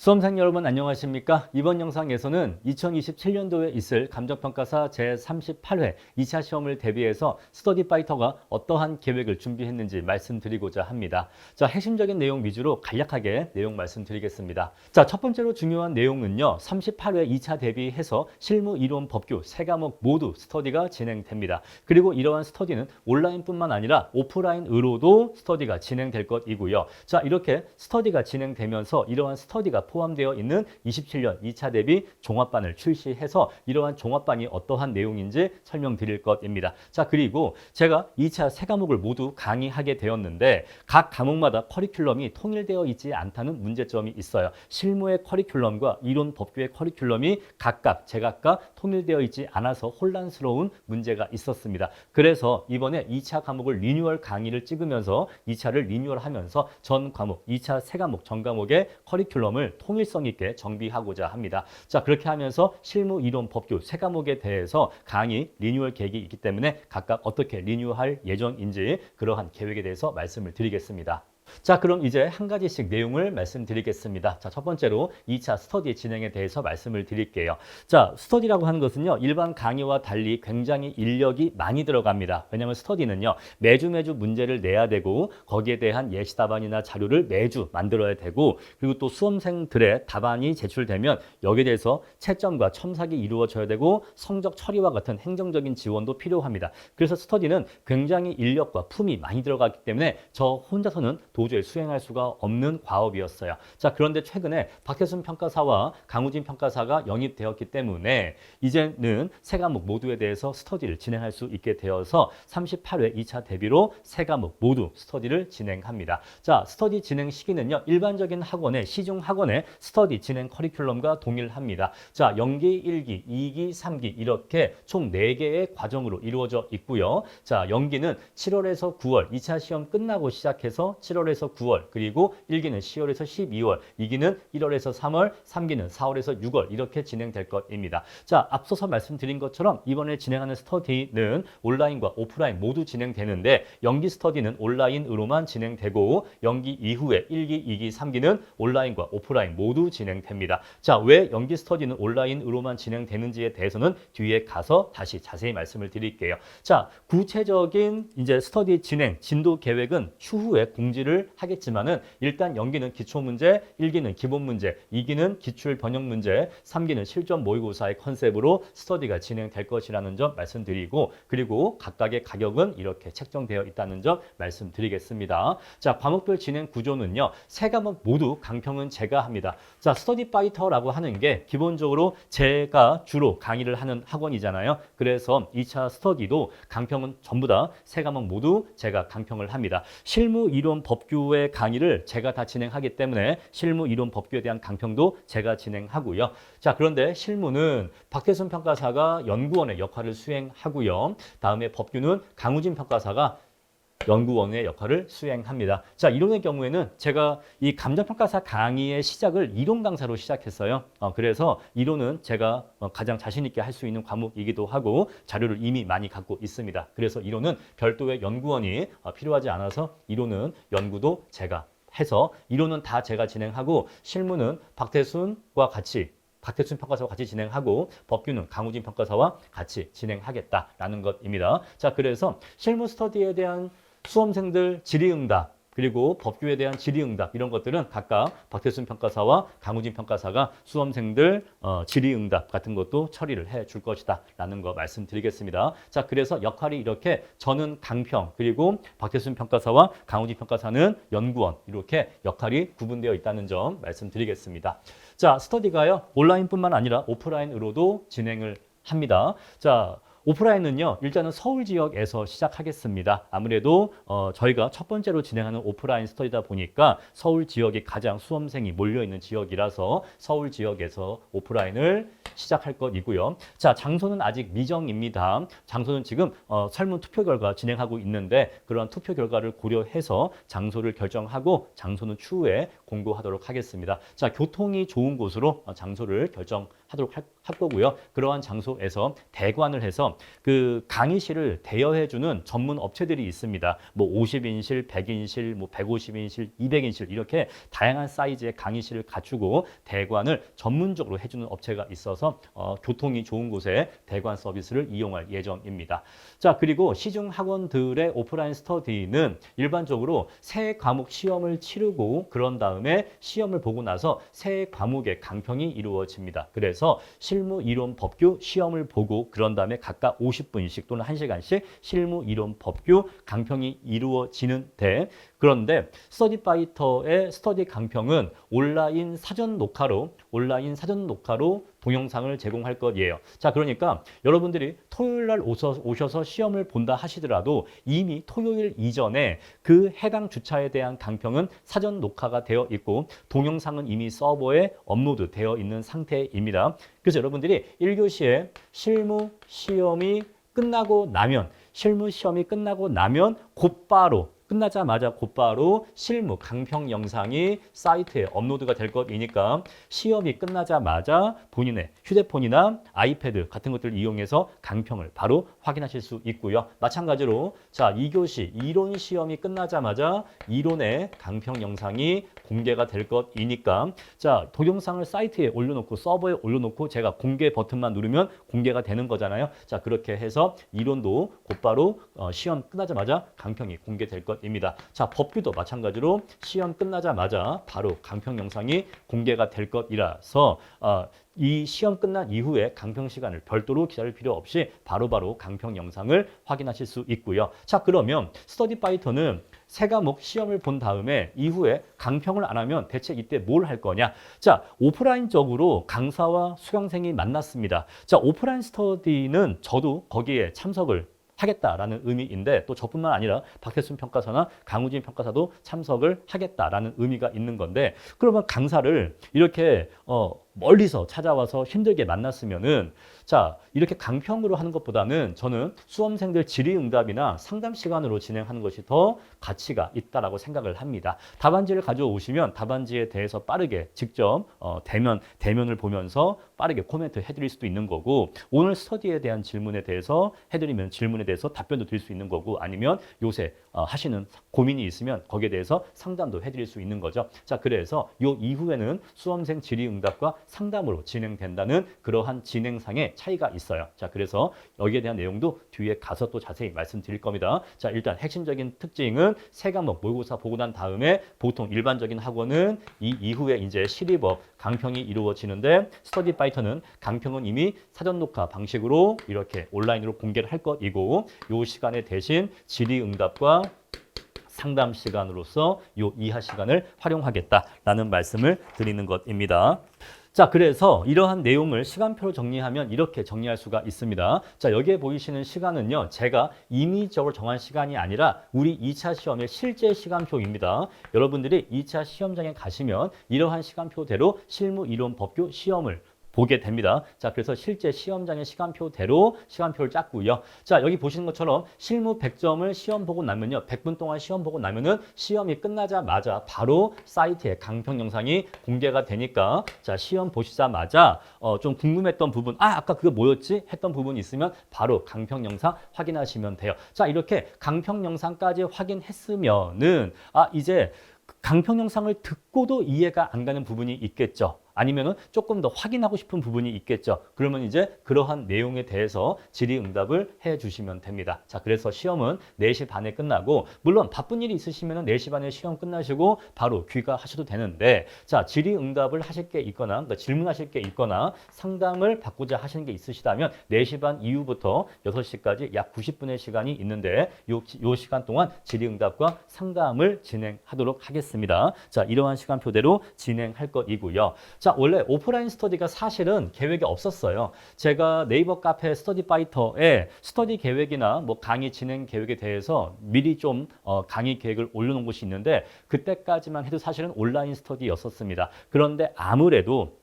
수험생 여러분 안녕하십니까? 이번 영상에서는 2027년도에 있을 감정평가사 제38회 2차 시험을 대비해서 스터디 파이터가 어떠한 계획을 준비했는지 말씀드리고자 합니다. 자, 핵심적인 내용 위주로 간략하게 내용 말씀드리겠습니다. 자, 첫 번째로 중요한 내용은요. 38회 2차 대비해서 실무, 이론, 법규 세 과목 모두 스터디가 진행됩니다. 그리고 이러한 스터디는 온라인뿐만 아니라 오프라인으로도 스터디가 진행될 것이고요. 자, 이렇게 스터디가 진행되면서 이러한 스터디가 포함되어 있는 27년 2차 대비 종합반을 출시해서 이러한 종합반이 어떠한 내용인지 설명드릴 것입니다. 자, 그리고 제가 2차 세 과목을 모두 강의하게 되었는데 각 과목마다 커리큘럼이 통일되어 있지 않다는 문제점이 있어요. 실무의 커리큘럼과 이론 법규의 커리큘럼이 각각 제각각 통일되어 있지 않아서 혼란스러운 문제가 있었습니다. 그래서 이번에 2차 과목을 리뉴얼 강의를 찍으면서 2차를 리뉴얼하면서 전 과목, 2차 세 과목, 전 과목의 커리큘럼을 통일성 있게 정비하고자 합니다. 자, 그렇게 하면서 실무, 이론, 법규 세 과목에 대해서 강의 리뉴얼 계획이 있기 때문에 각각 어떻게 리뉴얼할 예정인지 그러한 계획에 대해서 말씀을 드리겠습니다. 자, 그럼 이제 한 가지씩 내용을 말씀드리겠습니다. 자, 첫 번째로 2차 스터디 진행에 대해서 말씀을 드릴게요. 자, 스터디라고 하는 것은요, 일반 강의와 달리 굉장히 인력이 많이 들어갑니다. 왜냐하면 스터디는요, 매주 문제를 내야 되고 거기에 대한 예시 답안이나 자료를 매주 만들어야 되고 그리고 또 수험생들의 답안이 제출되면 여기에 대해서 채점과 첨삭이 이루어져야 되고 성적 처리와 같은 행정적인 지원도 필요합니다. 그래서 스터디는 굉장히 인력과 품이 많이 들어가기 때문에 저 혼자서는 도저히 수행할 수가 없는 과업이었어요. 자, 그런데 최근에 박태순 평가사와 강우진 평가사가 영입되었기 때문에 이제는 세 과목 모두에 대해서 스터디를 진행할 수 있게 되어서 38회 2차 대비로 세 과목 모두 스터디를 진행합니다. 자, 스터디 진행 시기는요, 일반적인 학원의 시중 학원의 스터디 진행 커리큘럼과 동일합니다. 자, 연기 1기, 2기, 3기 이렇게 총 4개의 과정으로 이루어져 있고요. 자, 연기는 7월에서 9월 2차 시험 끝나고 시작해서 7월에서 9월, 그리고 1기는 10월에서 12월, 2기는 1월에서 3월, 3기는 4월에서 6월 이렇게 진행될 것입니다. 자, 앞서서 말씀드린 것처럼 이번에 진행하는 스터디는 온라인과 오프라인 모두 진행되는데 연기 스터디는 온라인으로만 진행되고 연기 이후에 1기, 2기, 3기는 온라인과 오프라인 모두 진행됩니다. 자, 왜 연기 스터디는 온라인으로만 진행되는지에 대해서는 뒤에 가서 다시 자세히 말씀을 드릴게요. 자, 구체적인 이제 스터디 진행 진도 계획은 추후에 공지를 하겠지만은 일단 연기는 기초문제, 1기는 기본문제, 2기는 기출 번역 문제, 3기는 실전 모의고사의 컨셉으로 스터디가 진행될 것이라는 점 말씀드리고 그리고 각각의 가격은 이렇게 책정되어 있다는 점 말씀드리겠습니다. 자, 과목별 진행 구조는요. 세 과목 모두 강평은 제가 합니다. 자, 스터디 파이터라고 하는 게 기본적으로 제가 주로 강의를 하는 학원이잖아요. 그래서 2차 스터디도 강평은 전부 다 세 과목 모두 제가 강평을 합니다. 실무, 이론, 법규의 강의를 제가 다 진행하기 때문에 실무, 이론, 법규에 대한 강평도 제가 진행하고요. 자, 그런데 실무는 박태순 평가사가 연구원의 역할을 수행하고요. 다음에 법규는 강우진 평가사가 연구원의 역할을 수행합니다. 자, 이론의 경우에는 제가 이 감정평가사 강의의 시작을 이론 강사로 시작했어요. 그래서 이론은 제가 가장 자신 있게 할 수 있는 과목이기도 하고 자료를 이미 많이 갖고 있습니다. 그래서 이론은 별도의 연구원이 필요하지 않아서 이론은 연구도 제가 해서 이론은 다 제가 진행하고 실무는 박태순과 같이 박태순 평가사와 같이 진행하고 법규는 강우진 평가사와 같이 진행하겠다라는 것입니다. 자, 그래서 실무 스터디에 대한 수험생들 질의응답 그리고 법규에 대한 질의응답 이런 것들은 각각 박태순 평가사와 강우진 평가사가 수험생들 질의응답 같은 것도 처리를 해줄 것이다 라는 거 말씀드리겠습니다. 자, 그래서 역할이 이렇게 저는 강평 그리고 박태순 평가사와 강우진 평가사는 연구원 이렇게 역할이 구분되어 있다는 점 말씀드리겠습니다. 자, 스터디가요 온라인뿐만 아니라 오프라인으로도 진행을 합니다. 자, 오프라인은요, 일단은 서울 지역에서 시작하겠습니다. 아무래도 저희가 첫 번째로 진행하는 오프라인 스터디다 보니까 서울 지역이 가장 수험생이 몰려있는 지역이라서 서울 지역에서 오프라인을 시작할 것이고요. 자, 장소는 아직 미정입니다. 장소는 지금 설문 투표 결과 진행하고 있는데 그런 투표 결과를 고려해서 장소를 결정하고 장소는 추후에 공고하도록 하겠습니다. 자, 교통이 좋은 곳으로 장소를 결정하도록 할 거고요. 그러한 장소에서 대관을 해서 그 강의실을 대여해주는 전문 업체들이 있습니다. 뭐 50인실, 100인실, 뭐 150인실, 200인실 이렇게 다양한 사이즈의 강의실을 갖추고 대관을 전문적으로 해주는 업체가 있어서 교통이 좋은 곳에 대관 서비스를 이용할 예정입니다. 자, 그리고 시중 학원들의 오프라인 스터디는 일반적으로 세 과목 시험을 치르고 그런 다음에 시험을 보고 나서 세 과목의 강평이 이루어집니다. 그래서 실무, 이론, 법규 시험을 보고 그런 다음에 각각 50분씩 또는 1시간씩 실무, 이론, 법규 강평이 이루어지는데 그런데 스터디파이터의 스터디 강평은 온라인 사전 녹화로 동영상을 제공할 것이에요. 자, 그러니까 여러분들이 토요일 날 오셔서 시험을 본다 하시더라도 이미 토요일 이전에 그 해당 주차에 대한 강평은 사전 녹화가 되어 있고 동영상은 이미 서버에 업로드 되어 있는 상태입니다. 그래서 여러분들이 1교시에 실무 시험이 끝나고 나면 끝나자마자 곧바로 실무 강평 영상이 사이트에 업로드가 될 것이니까 시험이 끝나자마자 본인의 휴대폰이나 아이패드 같은 것들을 이용해서 강평을 바로 확인하실 수 있고요. 마찬가지로 자, 2교시 이론 시험이 끝나자마자 이론의 강평 영상이 공개가 될 것이니까 자, 동영상을 사이트에 올려놓고 서버에 올려놓고 제가 공개 버튼만 누르면 공개가 되는 거잖아요. 자, 그렇게 해서 이론도 곧바로 시험 끝나자마자 강평이 공개될 것 입니다. 자, 법규도 마찬가지로 시험 끝나자마자 바로 강평 영상이 공개가 될 것이라서 이 시험 끝난 이후에 강평 시간을 별도로 기다릴 필요 없이 바로바로 강평 영상을 확인하실 수 있고요. 자, 그러면 스터디파이터는 세 과목 시험을 본 다음에 이후에 강평을 안 하면 대체 이때 뭘 할 거냐? 자, 오프라인적으로 강사와 수강생이 만났습니다. 자, 오프라인 스터디는 저도 거기에 참석을 하겠다라는 의미인데 또 저뿐만 아니라 박태순 평가사나 강우진 평가사도 참석을 하겠다라는 의미가 있는 건데 그러면 강사를 이렇게 멀리서 찾아와서 힘들게 만났으면은 자, 이렇게 강평으로 하는 것보다는 저는 수험생들 질의응답이나 상담 시간으로 진행하는 것이 더 가치가 있다라고 생각을 합니다. 답안지를 가져오시면 답안지에 대해서 빠르게 직접 대면을 보면서 빠르게 코멘트 해드릴 수도 있는 거고 오늘 스터디에 대한 질문에 대해서 해드리면 질문에 대해서 답변도 드릴 수 있는 거고 아니면 요새 하시는 고민이 있으면 거기에 대해서 상담도 해드릴 수 있는 거죠. 자, 그래서 요 이후에는 수험생 질의응답과 상담으로 진행된다는 그러한 진행상의 차이가 있어요. 자, 그래서 여기에 대한 내용도 뒤에 가서 또 자세히 말씀드릴 겁니다. 자, 일단 핵심적인 특징은 세 과목 모의고사 보고 난 다음에 보통 일반적인 학원은 이 이후에 이제 실입업 강평이 이루어지는데 스터디파이터는 강평은 이미 사전 녹화 방식으로 이렇게 온라인으로 공개를 할 것이고 요 시간에 대신 질의응답과 상담 시간으로서 요 이하 시간을 활용하겠다라는 말씀을 드리는 것입니다. 자, 그래서 이러한 내용을 시간표로 정리하면 이렇게 정리할 수가 있습니다. 자, 여기에 보이시는 시간은요, 제가 임의적으로 정한 시간이 아니라 우리 2차 시험의 실제 시간표입니다. 여러분들이 2차 시험장에 가시면 이러한 시간표대로 실무, 이론, 법규 시험을 보게 됩니다. 자, 그래서 실제 시험장의 시간표대로 시간표를 짰고요. 자, 여기 보시는 것처럼 실무 100점을 시험 보고 나면요. 100분 동안 시험 보고 나면은 시험이 끝나자마자 바로 사이트에 강평 영상이 공개가 되니까 자, 시험 보시자마자 좀 궁금했던 부분, 아까 그거 뭐였지? 했던 부분이 있으면 바로 강평 영상 확인하시면 돼요. 자, 이렇게 강평 영상까지 확인했으면은 이제 강평 영상을 듣고도 이해가 안 가는 부분이 있겠죠. 아니면은 조금 더 확인하고 싶은 부분이 있겠죠. 그러면 이제 그러한 내용에 대해서 질의응답을 해주시면 됩니다. 자, 그래서 시험은 4시 반에 끝나고 물론 바쁜 일이 있으시면 4시 반에 시험 끝나시고 바로 귀가하셔도 되는데 자, 질의응답을 하실 게 있거나 그러니까 질문하실 게 있거나 상담을 받고자 하시는 게 있으시다면 4시 반 이후부터 6시까지 약 90분의 시간이 있는데 요 시간 동안 질의응답과 상담을 진행하도록 하겠습니다. 자, 이러한 시간표대로 진행할 것이고요. 자, 원래 오프라인 스터디가 사실은 계획이 없었어요. 제가 네이버 카페 스터디파이터에 스터디 계획이나 뭐 강의 진행 계획에 대해서 미리 좀 강의 계획을 올려놓은 곳이 있는데 그때까지만 해도 사실은 온라인 스터디였었습니다. 그런데 아무래도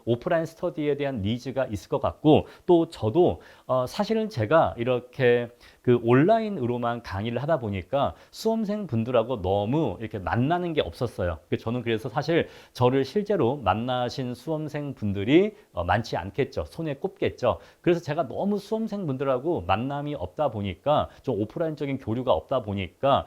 오프라인 스터디에 대한 니즈가 있을 것 같고 또 저도 사실은 제가 이렇게 그 온라인으로만 강의를 하다 보니까 수험생 분들하고 너무 이렇게 만나는 게 없었어요. 저는 그래서 사실 저를 실제로 만나신 수험생 분들이 많지 않겠죠. 손에 꼽겠죠. 그래서 제가 너무 수험생 분들하고 만남이 없다 보니까 좀 오프라인적인 교류가 없다 보니까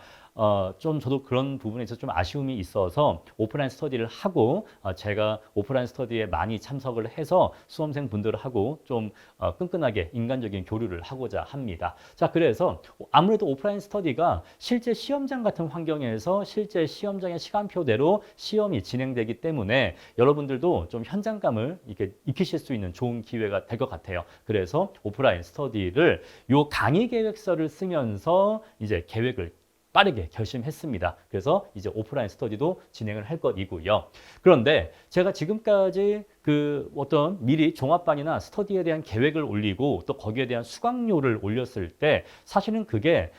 좀 저도 그런 부분에 있어서 좀 아쉬움이 있어서 오프라인 스터디를 하고 제가 오프라인 스터디에 많이 참석을 해서 수험생 분들하고 좀 끈끈하게 인간적인 교류를 하고자 합니다. 자, 그래서 아무래도 오프라인 스터디가 실제 시험장 같은 환경에서 실제 시험장의 시간표대로 시험이 진행되기 때문에 여러분들도 좀 현장감을 이렇게 익히실 수 있는 좋은 기회가 될 것 같아요. 그래서 오프라인 스터디를 요 강의 계획서를 쓰면서 이제 계획을 빠르게 결심했습니다. 그래서 이제 오프라인 스터디도 진행을 할 것이고요. 그런데 제가 지금까지 그 어떤 미리 종합반이나 스터디에 대한 계획을 올리고 또 거기에 대한 수강료를 올렸을 때 사실은 그게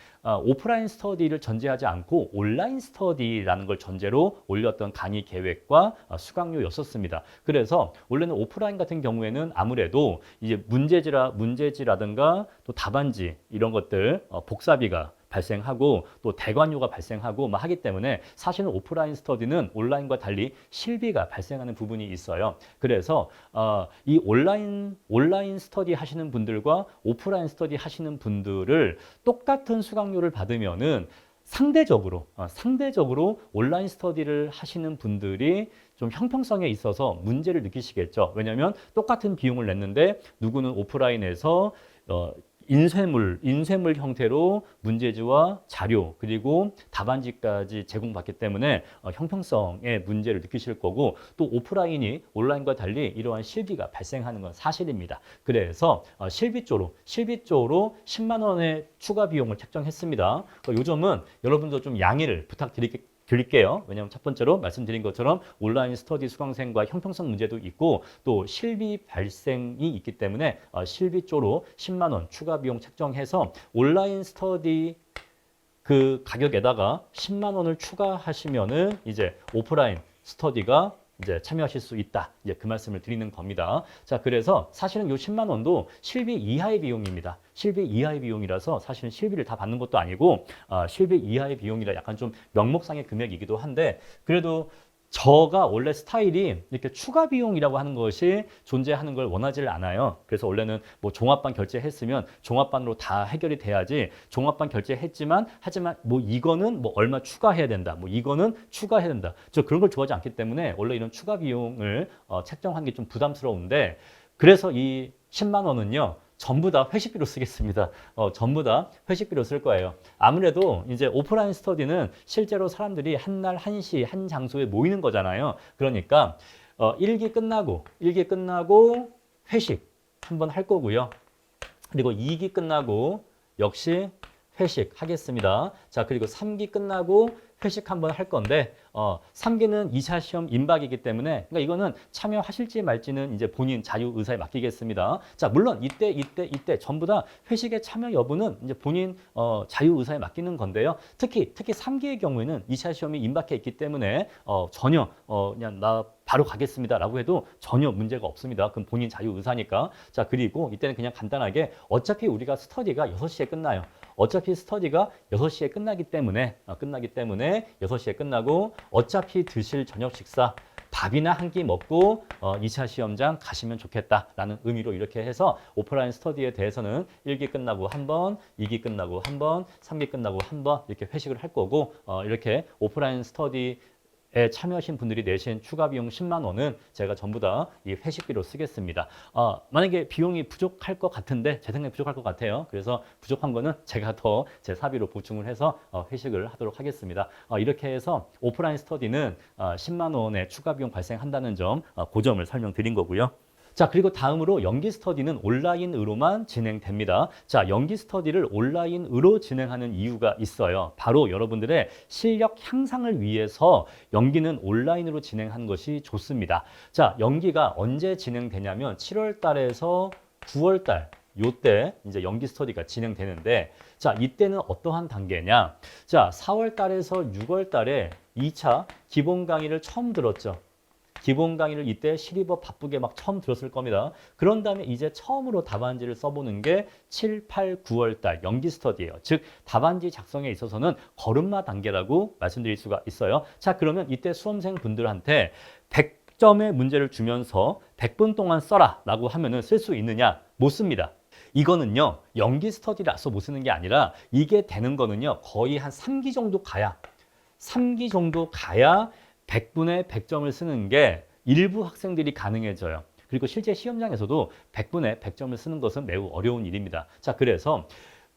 오프라인 스터디를 전제하지 않고 온라인 스터디라는 걸 전제로 올렸던 강의 계획과 수강료였었습니다. 그래서 원래는 오프라인 같은 경우에는 아무래도 이제 문제지라든가 또 답안지 이런 것들 복사비가 발생하고 또 대관료가 발생하고 막 하기 때문에 사실은 오프라인 스터디는 온라인과 달리 실비가 발생하는 부분이 있어요. 그래서 이 온라인 스터디 하시는 분들과 오프라인 스터디 하시는 분들을 똑같은 수강료를 받으면은 상대적으로 온라인 스터디를 하시는 분들이 좀 형평성에 있어서 문제를 느끼시겠죠. 왜냐하면 똑같은 비용을 냈는데 누구는 오프라인에서 인쇄물 형태로 문제지와 자료 그리고 답안지까지 제공받기 때문에 형평성에 문제를 느끼실 거고 또 오프라인이 온라인과 달리 이러한 실비가 발생하는 건 사실입니다. 그래서 실비조로 10만 원의 추가 비용을 책정했습니다. 요 점은 여러분도 좀 양해를 드릴게요. 왜냐하면 첫 번째로 말씀드린 것처럼 온라인 스터디 수강생과 형평성 문제도 있고 또 실비 발생이 있기 때문에 실비조로 10만 원 추가 비용 책정해서 온라인 스터디 그 가격에다가 10만 원을 추가하시면은 이제 오프라인 스터디가 이제 참여하실 수 있다. 이제 그 말씀을 드리는 겁니다. 자, 그래서 사실은 요 10만 원도 실비 이하의 비용입니다. 실비 이하의 비용이라서 사실은 실비를 다 받는 것도 아니고 실비 이하의 비용이라 약간 좀 명목상의 금액이기도 한데 그래도 저가 원래 스타일이 이렇게 추가 비용이라고 하는 것이 존재하는 걸 원하지를 않아요. 그래서 원래는 뭐 종합반 결제했으면 종합반으로 다 해결이 돼야지 종합반 결제했지만 하지만 뭐 이거는 뭐 얼마 추가해야 된다. 뭐 이거는 추가해야 된다. 저 그런 걸 좋아하지 않기 때문에 원래 이런 추가 비용을 책정한 게 좀 부담스러운데 그래서 이 10만 원은요. 전부 다 회식비로 쓰겠습니다. 전부 다 회식비로 쓸 거예요. 아무래도 이제 오프라인 스터디는 실제로 사람들이 한 날 한 시 한 장소에 모이는 거잖아요. 그러니까 1기 끝나고 회식 한번 할 거고요. 그리고 2기 끝나고 역시 회식 하겠습니다. 자, 그리고 3기 끝나고 회식 한번 할 건데 3기는 2차 시험 임박이기 때문에 그러니까 이거는 참여하실지 말지는 이제 본인 자유 의사에 맡기겠습니다. 자, 물론 이때 전부 다 회식의 참여 여부는 이제 본인 자유 의사에 맡기는 건데요. 특히 3기의 경우에는 2차 시험이 임박해 있기 때문에 전혀 그냥 나 바로 가겠습니다라고 해도 전혀 문제가 없습니다. 그럼 본인 자유 의사니까. 자, 그리고 이때는 그냥 간단하게 어차피 우리가 스터디가 6시에 끝나요. 어차피 스터디가 6시에 끝나기 때문에 6시에 끝나고 어차피 드실 저녁 식사 밥이나 한 끼 먹고 2차 시험장 가시면 좋겠다라는 의미로 이렇게 해서 오프라인 스터디에 대해서는 1기 끝나고 한 번, 2기 끝나고 한 번, 3기 끝나고 한 번 이렇게 회식을 할 거고 이렇게 오프라인 스터디 에 참여하신 분들이 내신 추가 비용 10만 원은 제가 전부 다 이 회식비로 쓰겠습니다. 만약에 비용이 부족할 것 같은데 제 생각에 부족할 것 같아요. 그래서 부족한 거는 제가 더 제 사비로 보충을 해서 회식을 하도록 하겠습니다. 이렇게 해서 오프라인 스터디는 10만 원의 추가 비용 발생한다는 점, 그 점을 설명드린 거고요. 자, 그리고 다음으로 연기 스터디는 온라인으로만 진행됩니다. 자, 연기 스터디를 온라인으로 진행하는 이유가 있어요. 바로 여러분들의 실력 향상을 위해서 연기는 온라인으로 진행하는 것이 좋습니다. 자, 연기가 언제 진행되냐면 7월 달에서 9월 달 요때 이제 연기 스터디가 진행되는데 자, 이때는 어떠한 단계냐? 자, 4월 달에서 6월 달에 2차 기본 강의를 처음 들었죠. 기본 강의를 이때 시리버 바쁘게 막 처음 들었을 겁니다. 그런 다음에 이제 처음으로 답안지를 써보는 게 7, 8, 9월 달 연기 스터디예요. 즉 답안지 작성에 있어서는 걸음마 단계라고 말씀드릴 수가 있어요. 자, 그러면 이때 수험생 분들한테 100점의 문제를 주면서 100분 동안 써라 라고 하면은 쓸 수 있느냐? 못 씁니다. 이거는요, 연기 스터디라서 못 쓰는 게 아니라 이게 되는 거는요, 거의 한 3기 정도 가야 3기 정도 가야 100분에 100점을 쓰는 게 일부 학생들이 가능해져요. 그리고 실제 시험장에서도 100분에 100점을 쓰는 것은 매우 어려운 일입니다. 자, 그래서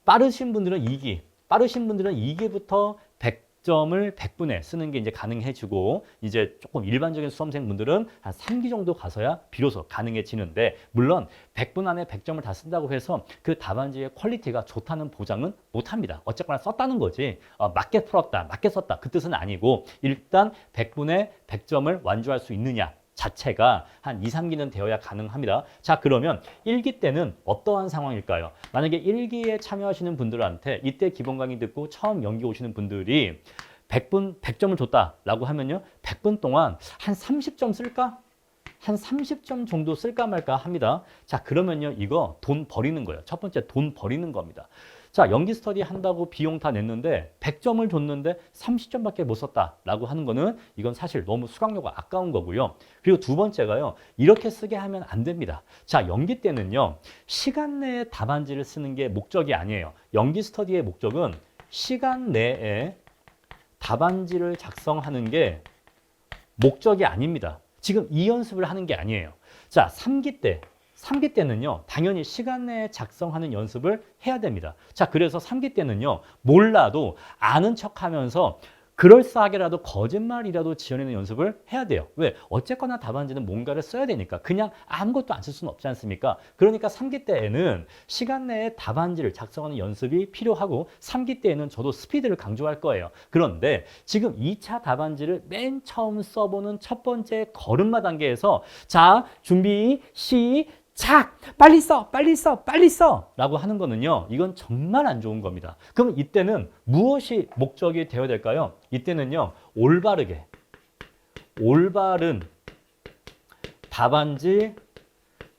빠르신 분들은 2기, 빠르신 분들은 2기부터 100점을 100분에 쓰는 게 이제 가능해지고, 이제 조금 일반적인 수험생분들은 한 3기 정도 가서야 비로소 가능해지는데, 물론 100분 안에 100점을 다 쓴다고 해서 그 답안지의 퀄리티가 좋다는 보장은 못합니다. 어쨌거나 썼다는 거지, 맞게 풀었다, 맞게 썼다 그 뜻은 아니고, 일단 100분에 100점을 완주할 수 있느냐 자체가 한 2, 3기는 되어야 가능합니다. 자, 그러면 1기 때는 어떠한 상황일까요? 만약에 1기에 참여하시는 분들한테 이때 기본 강의 듣고 처음 연기 오시는 분들이 100분 100점을 줬다라고 하면요, 100분 동안 한 30점 쓸까? 한 30점 정도 쓸까 말까 합니다. 자, 그러면요, 이거 돈 버리는 거예요. 첫 번째, 돈 버리는 겁니다. 자, 연기 스터디 한다고 비용 다 냈는데 100점을 줬는데 30점밖에 못 썼다라고 하는 거는 이건 사실 너무 수강료가 아까운 거고요. 그리고 두 번째가요, 이렇게 쓰게 하면 안 됩니다. 자, 연기 때는요, 시간 내에 답안지를 쓰는 게 목적이 아니에요. 연기 스터디의 목적은 시간 내에 답안지를 작성하는 게 목적이 아닙니다. 지금 이 연습을 하는 게 아니에요. 자, 3기 때는요, 당연히 시간 내에 작성하는 연습을 해야 됩니다. 자, 그래서 3기 때는요, 몰라도 아는 척 하면서 그럴싸하게라도 거짓말이라도 지어내는 연습을 해야 돼요. 왜? 어쨌거나 답안지는 뭔가를 써야 되니까. 그냥 아무것도 안 쓸 수는 없지 않습니까? 그러니까 3기 때에는 시간 내에 답안지를 작성하는 연습이 필요하고, 3기 때에는 저도 스피드를 강조할 거예요. 그런데 지금 2차 답안지를 맨 처음 써보는 첫 번째 걸음마 단계에서, 자, 준비, 시작! 빨리 써! 빨리 써! 빨리 써! 라고 하는 거는요, 이건 정말 안 좋은 겁니다. 그럼 이때는 무엇이 목적이 되어야 될까요? 이때는요, 올바른 답안지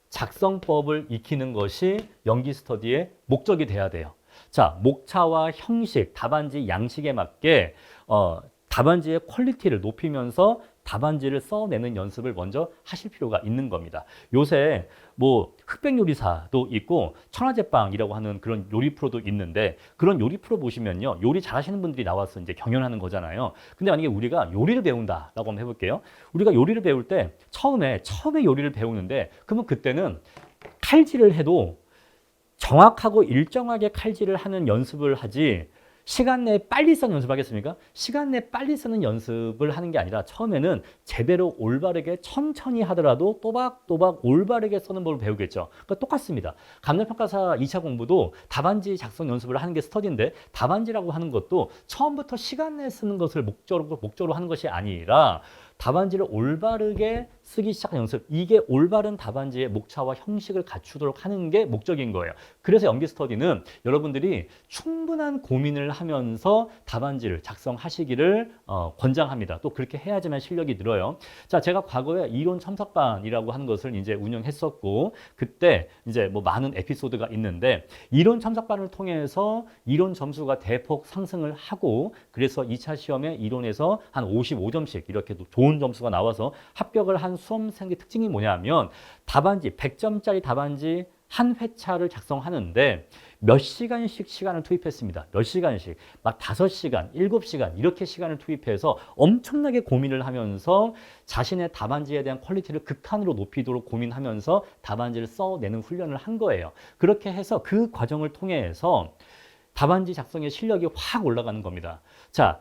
작성법을 익히는 것이 연기 스터디의 목적이 돼야 돼요. 자, 목차와 형식, 답안지 양식에 맞게 답안지의 퀄리티를 높이면서 답안지를 써내는 연습을 먼저 하실 필요가 있는 겁니다. 요새 뭐 흑백 요리사도 있고 천하제빵이라고 하는 그런 요리 프로도 있는데, 그런 요리 프로 보시면요, 요리 잘하시는 분들이 나와서 이제 경연하는 거잖아요. 근데 만약에 우리가 요리를 배운다라고 한번 해볼게요. 우리가 요리를 배울 때 처음에 요리를 배우는데, 그러면 그때는 칼질을 해도 정확하고 일정하게 칼질을 하는 연습을 하지, 시간 내에 빨리 쓰는 연습하겠습니까? 시간 내에 빨리 쓰는 연습을 하는 게 아니라 처음에는 제대로 올바르게 천천히 하더라도 또박또박 올바르게 쓰는 법을 배우겠죠. 그러니까 똑같습니다. 감정평가사 2차 공부도 답안지 작성 연습을 하는 게 스터디인데, 답안지라고 하는 것도 처음부터 시간 내에 쓰는 것을 목적으로 하는 것이 아니라 답안지를 올바르게 쓰기 시작한 연습, 이게 올바른 답안지의 목차와 형식을 갖추도록 하는 게 목적인 거예요. 그래서 연기 스터디는 여러분들이 충분한 고민을 하면서 답안지를 작성하시기를 권장합니다. 또 그렇게 해야지만 실력이 늘어요. 자, 제가 과거에 이론 첨삭반이라고 하는 것을 이제 운영했었고, 그때 이제 뭐 많은 에피소드가 있는데, 이론 첨삭반을 통해서 이론 점수가 대폭 상승을 하고, 그래서 2차 시험에 이론에서 한 55점씩 이렇게 좋은 점수가 나와서 합격을 한 수험생의 특징이 뭐냐면, 답안지 100점짜리 답안지 한 회차를 작성하는데 몇 시간씩 시간을 투입했습니다. 몇 시간씩, 막 5시간, 7시간 이렇게 시간을 투입해서 엄청나게 고민을 하면서 자신의 답안지에 대한 퀄리티를 극한으로 높이도록 고민하면서 답안지를 써내는 훈련을 한 거예요. 그렇게 해서 그 과정을 통해서 답안지 작성의 실력이 확 올라가는 겁니다. 자,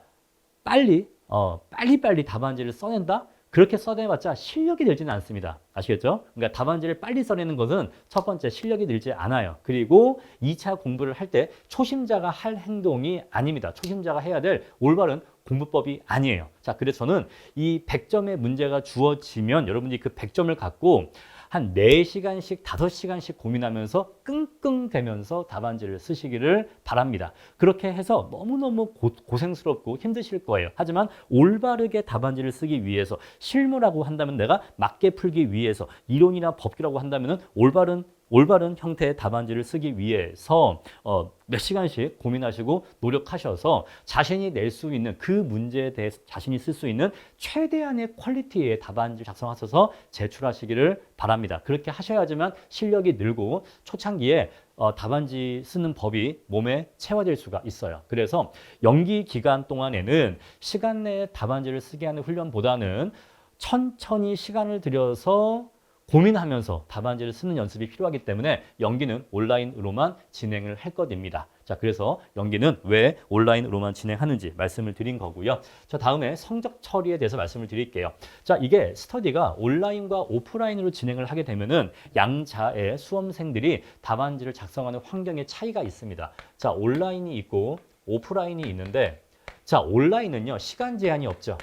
빨리빨리 답안지를 써낸다? 그렇게 써내봤자 실력이 늘지는 않습니다. 아시겠죠? 그러니까 답안지를 빨리 써내는 것은 첫 번째, 실력이 늘지 않아요. 그리고 2차 공부를 할 때 초심자가 할 행동이 아닙니다. 초심자가 해야 될 올바른 공부법이 아니에요. 자, 그래서 저는 이 100점의 문제가 주어지면 여러분들이 그 100점을 갖고 한 4시간씩, 5시간씩 고민하면서 끙끙대면서 답안지를 쓰시기를 바랍니다. 그렇게 해서 너무너무 고생스럽고 힘드실 거예요. 하지만 올바르게 답안지를 쓰기 위해서, 실무라고 한다면 내가 맞게 풀기 위해서, 이론이나 법규라고 한다면 올바른 형태의 답안지를 쓰기 위해서 몇 시간씩 고민하시고 노력하셔서 자신이 낼 수 있는 그 문제에 대해서 자신이 쓸 수 있는 최대한의 퀄리티의 답안지를 작성하셔서 제출하시기를 바랍니다. 그렇게 하셔야지만 실력이 늘고 초창기에 답안지 쓰는 법이 몸에 체화될 수가 있어요. 그래서 연기 기간 동안에는 시간 내에 답안지를 쓰게 하는 훈련보다는 천천히 시간을 들여서 고민하면서 답안지를 쓰는 연습이 필요하기 때문에 연기는 온라인으로만 진행을 할 것입니다. 자, 그래서 연기는 왜 온라인으로만 진행하는지 말씀을 드린 거고요. 자, 다음에 성적 처리에 대해서 말씀을 드릴게요. 자, 이게 스터디가 온라인과 오프라인으로 진행을 하게 되면은 양자의 수험생들이 답안지를 작성하는 환경에 차이가 있습니다. 자, 온라인이 있고 오프라인이 있는데, 자, 온라인은요, 시간 제한이 없죠.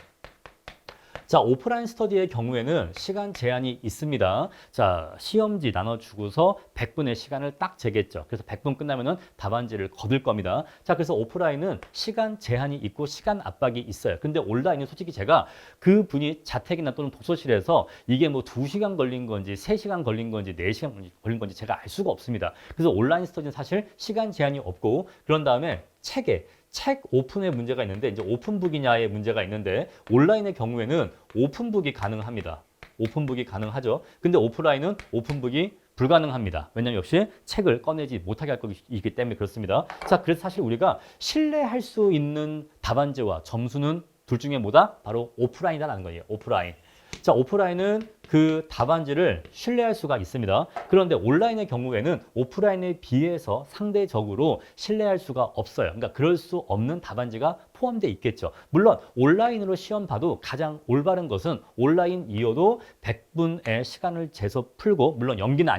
자, 오프라인 스터디의 경우에는 시간 제한이 있습니다. 자, 시험지 나눠주고서 100분의 시간을 딱 재겠죠. 그래서 100분 끝나면은 답안지를 거둘 겁니다. 자, 그래서 오프라인은 시간 제한이 있고 시간 압박이 있어요. 근데 온라인은 솔직히 제가 그 분이 자택이나 또는 독서실에서 이게 뭐 2시간 걸린 건지 3시간 걸린 건지 4시간 걸린 건지 제가 알 수가 없습니다. 그래서 온라인 스터디는 사실 시간 제한이 없고, 그런 다음에 책 오픈의 문제가 있는데, 이제 오픈북이냐의 문제가 있는데, 온라인의 경우에는 오픈북이 가능합니다. 오픈북이 가능하죠. 근데 오프라인은 오픈북이 불가능합니다. 왜냐하면 역시 책을 꺼내지 못하게 할 것이기 때문에 그렇습니다. 자, 그래서 사실 우리가 신뢰할 수 있는 답안지와 점수는 둘 중에 뭐다? 바로 오프라인이라는 거예요. 오프라인. 자, 오프라인은 그 답안지를 신뢰할 수가 있습니다. 그런데 온라인의 경우에는 오프라인에 비해서 상대적으로 신뢰할 수가 없어요. 그러니까 그럴 수 없는 답안지가 포함되어 있겠죠. 물론 온라인으로 시험 봐도 가장 올바른 것은 온라인이어도 100분의 시간을 재서 풀고, 물론 연기는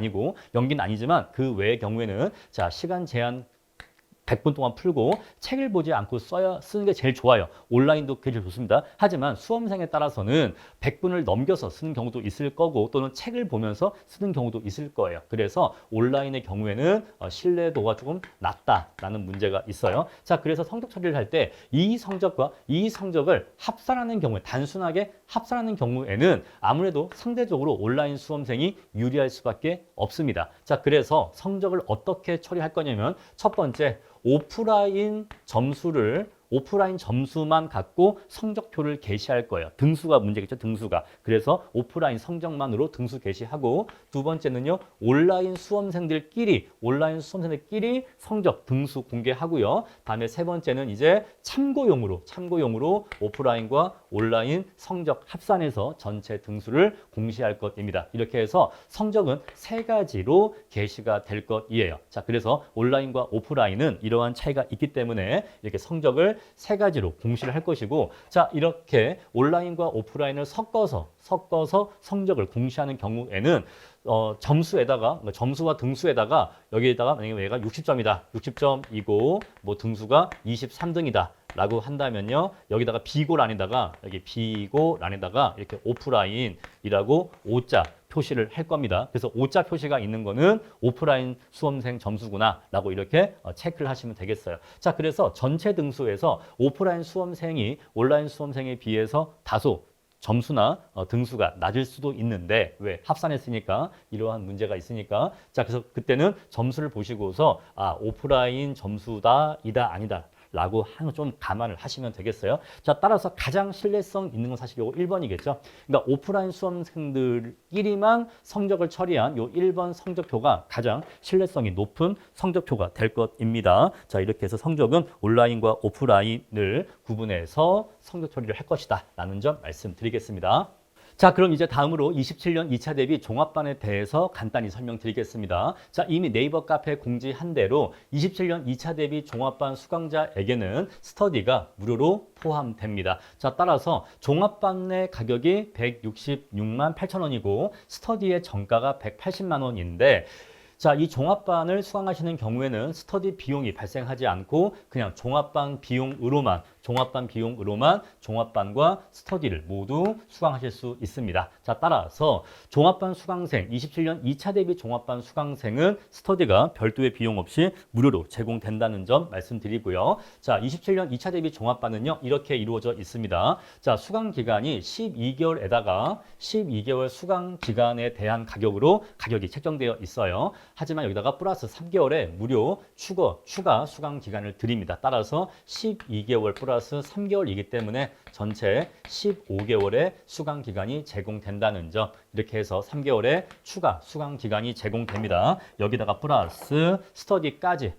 아니지만 그 외의 경우에는 자, 시간 제한 100분 동안 풀고 책을 보지 않고 쓰는 게 제일 좋아요. 온라인도 그게 제일 좋습니다. 하지만 수험생에 따라서는 100분을 넘겨서 쓰는 경우도 있을 거고, 또는 책을 보면서 쓰는 경우도 있을 거예요. 그래서 온라인의 경우에는 신뢰도가 조금 낮다라는 문제가 있어요. 자, 그래서 성적 처리를 할 때 이 성적과 이 성적을 합산하는 경우에, 단순하게 합산하는 경우에는 아무래도 상대적으로 온라인 수험생이 유리할 수밖에 없습니다. 자, 그래서 성적을 어떻게 처리할 거냐면, 첫 번째, 오프라인 점수만 갖고 성적표를 게시할 거예요. 등수가 문제겠죠, 등수가. 그래서 오프라인 성적만으로 등수 게시하고, 두 번째는요, 온라인 수험생들끼리 성적, 등수 공개하고요. 다음에 세 번째는 이제 참고용으로 오프라인과 온라인 성적 합산해서 전체 등수를 공시할 것입니다. 이렇게 해서 성적은 3가지로 게시가 될 것이에요. 자, 그래서 온라인과 오프라인은 이러한 차이가 있기 때문에 이렇게 성적을 3가지로 공시를 할 것이고, 자, 이렇게 온라인과 오프라인을 섞어서 성적을 공시하는 경우에는 점수와 등수에다가 여기에다가 만약에 얘가 60점이다. 60점이고 뭐 등수가 23등이다. 라고 한다면요, 여기다가 비고란에다가 이렇게 오프라인이라고 O자 표시를 할 겁니다. 그래서 O자 표시가 있는 거는 오프라인 수험생 점수구나 라고 이렇게 체크를 하시면 되겠어요. 자, 그래서 전체 등수에서 오프라인 수험생이 온라인 수험생에 비해서 다소 점수나 등수가 낮을 수도 있는데, 왜? 합산했으니까, 이러한 문제가 있으니까. 자, 그래서 그때는 점수를 보시고서 오프라인 점수다, 아니다 라고 하는 거 좀 감안을 하시면 되겠어요. 자, 따라서 가장 신뢰성 있는 건 사실 요거 1번이겠죠. 그러니까 오프라인 수험생들끼리만 성적을 처리한 요 1번 성적표가 가장 신뢰성이 높은 성적표가 될 것입니다. 자, 이렇게 해서 성적은 온라인과 오프라인을 구분해서 성적 처리를 할 것이다 라는 점 말씀드리겠습니다. 자, 그럼 이제 다음으로 27년 2차 대비 종합반에 대해서 간단히 설명드리겠습니다. 자, 이미 네이버 카페에 공지한 대로 27년 2차 대비 종합반 수강자에게는 스터디가 무료로 포함됩니다. 자, 따라서 종합반의 가격이 166만 8천 원이고 스터디의 정가가 180만 원인데, 자, 이 종합반을 수강하시는 경우에는 스터디 비용이 발생하지 않고 그냥 종합반 비용으로만 종합반 비용으로만 종합반과 스터디를 모두 수강하실 수 있습니다. 자, 따라서 종합반 수강생, 27년 2차 대비 종합반 수강생은 스터디가 별도의 비용 없이 무료로 제공된다는 점 말씀드리고요. 자, 27년 2차 대비 종합반은요, 이렇게 이루어져 있습니다. 자, 수강 기간이 12개월에다가 12개월 수강 기간에 대한 가격으로 가격이 책정되어 있어요. 하지만 여기다가 플러스 3개월의 무료 추가 수강 기간을 드립니다. 따라서 12개월 플러스 3개월이기 때문에 전체 15개월의 수강 기간이 제공된다는 점, 이렇게 해서 3개월의 추가 수강 기간이 제공됩니다. 여기다가 플러스 스터디까지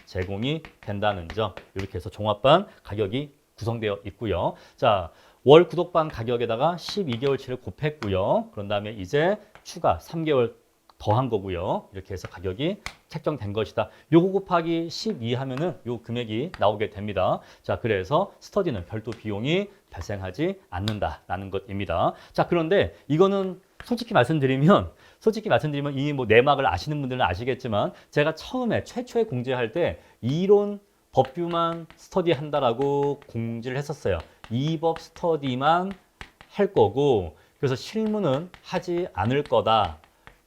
제공이 된다는 점, 이렇게 해서 종합반 가격이 구성되어 있고요. 자, 월 구독반 가격에다가 12개월치를 곱했고요. 그런 다음에 이제 추가 3개월 더한 거고요. 이렇게 해서 가격이 책정된 것이다. 요거 곱하기 12 하면은 요 금액이 나오게 됩니다. 자, 그래서 스터디는 별도 비용이 발생하지 않는다라는 것입니다. 자, 그런데 이거는 솔직히 말씀드리면 이미 뭐 내막을 아시는 분들은 아시겠지만, 제가 최초에 공지할 때 이론 법규만 스터디 한다라고 공지를 했었어요. 이법 스터디만 할 거고, 그래서 실무는 하지 않을 거다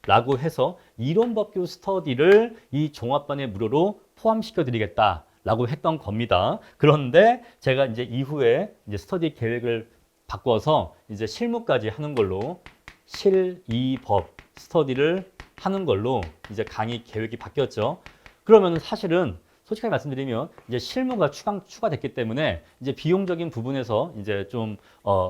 라고 해서 이론 법규 스터디를 이 종합반에 무료로 포함시켜 드리겠다 라고 했던 겁니다. 그런데 제가 이제 이후에 이제 스터디 계획을 바꿔서 이제 실무까지 하는 걸로, 실이법 스터디를 하는 걸로 이제 강의 계획이 바뀌었죠. 그러면 사실은 솔직하게 말씀드리면 이제 실무가 추가됐기 때문에 이제 비용적인 부분에서 이제 좀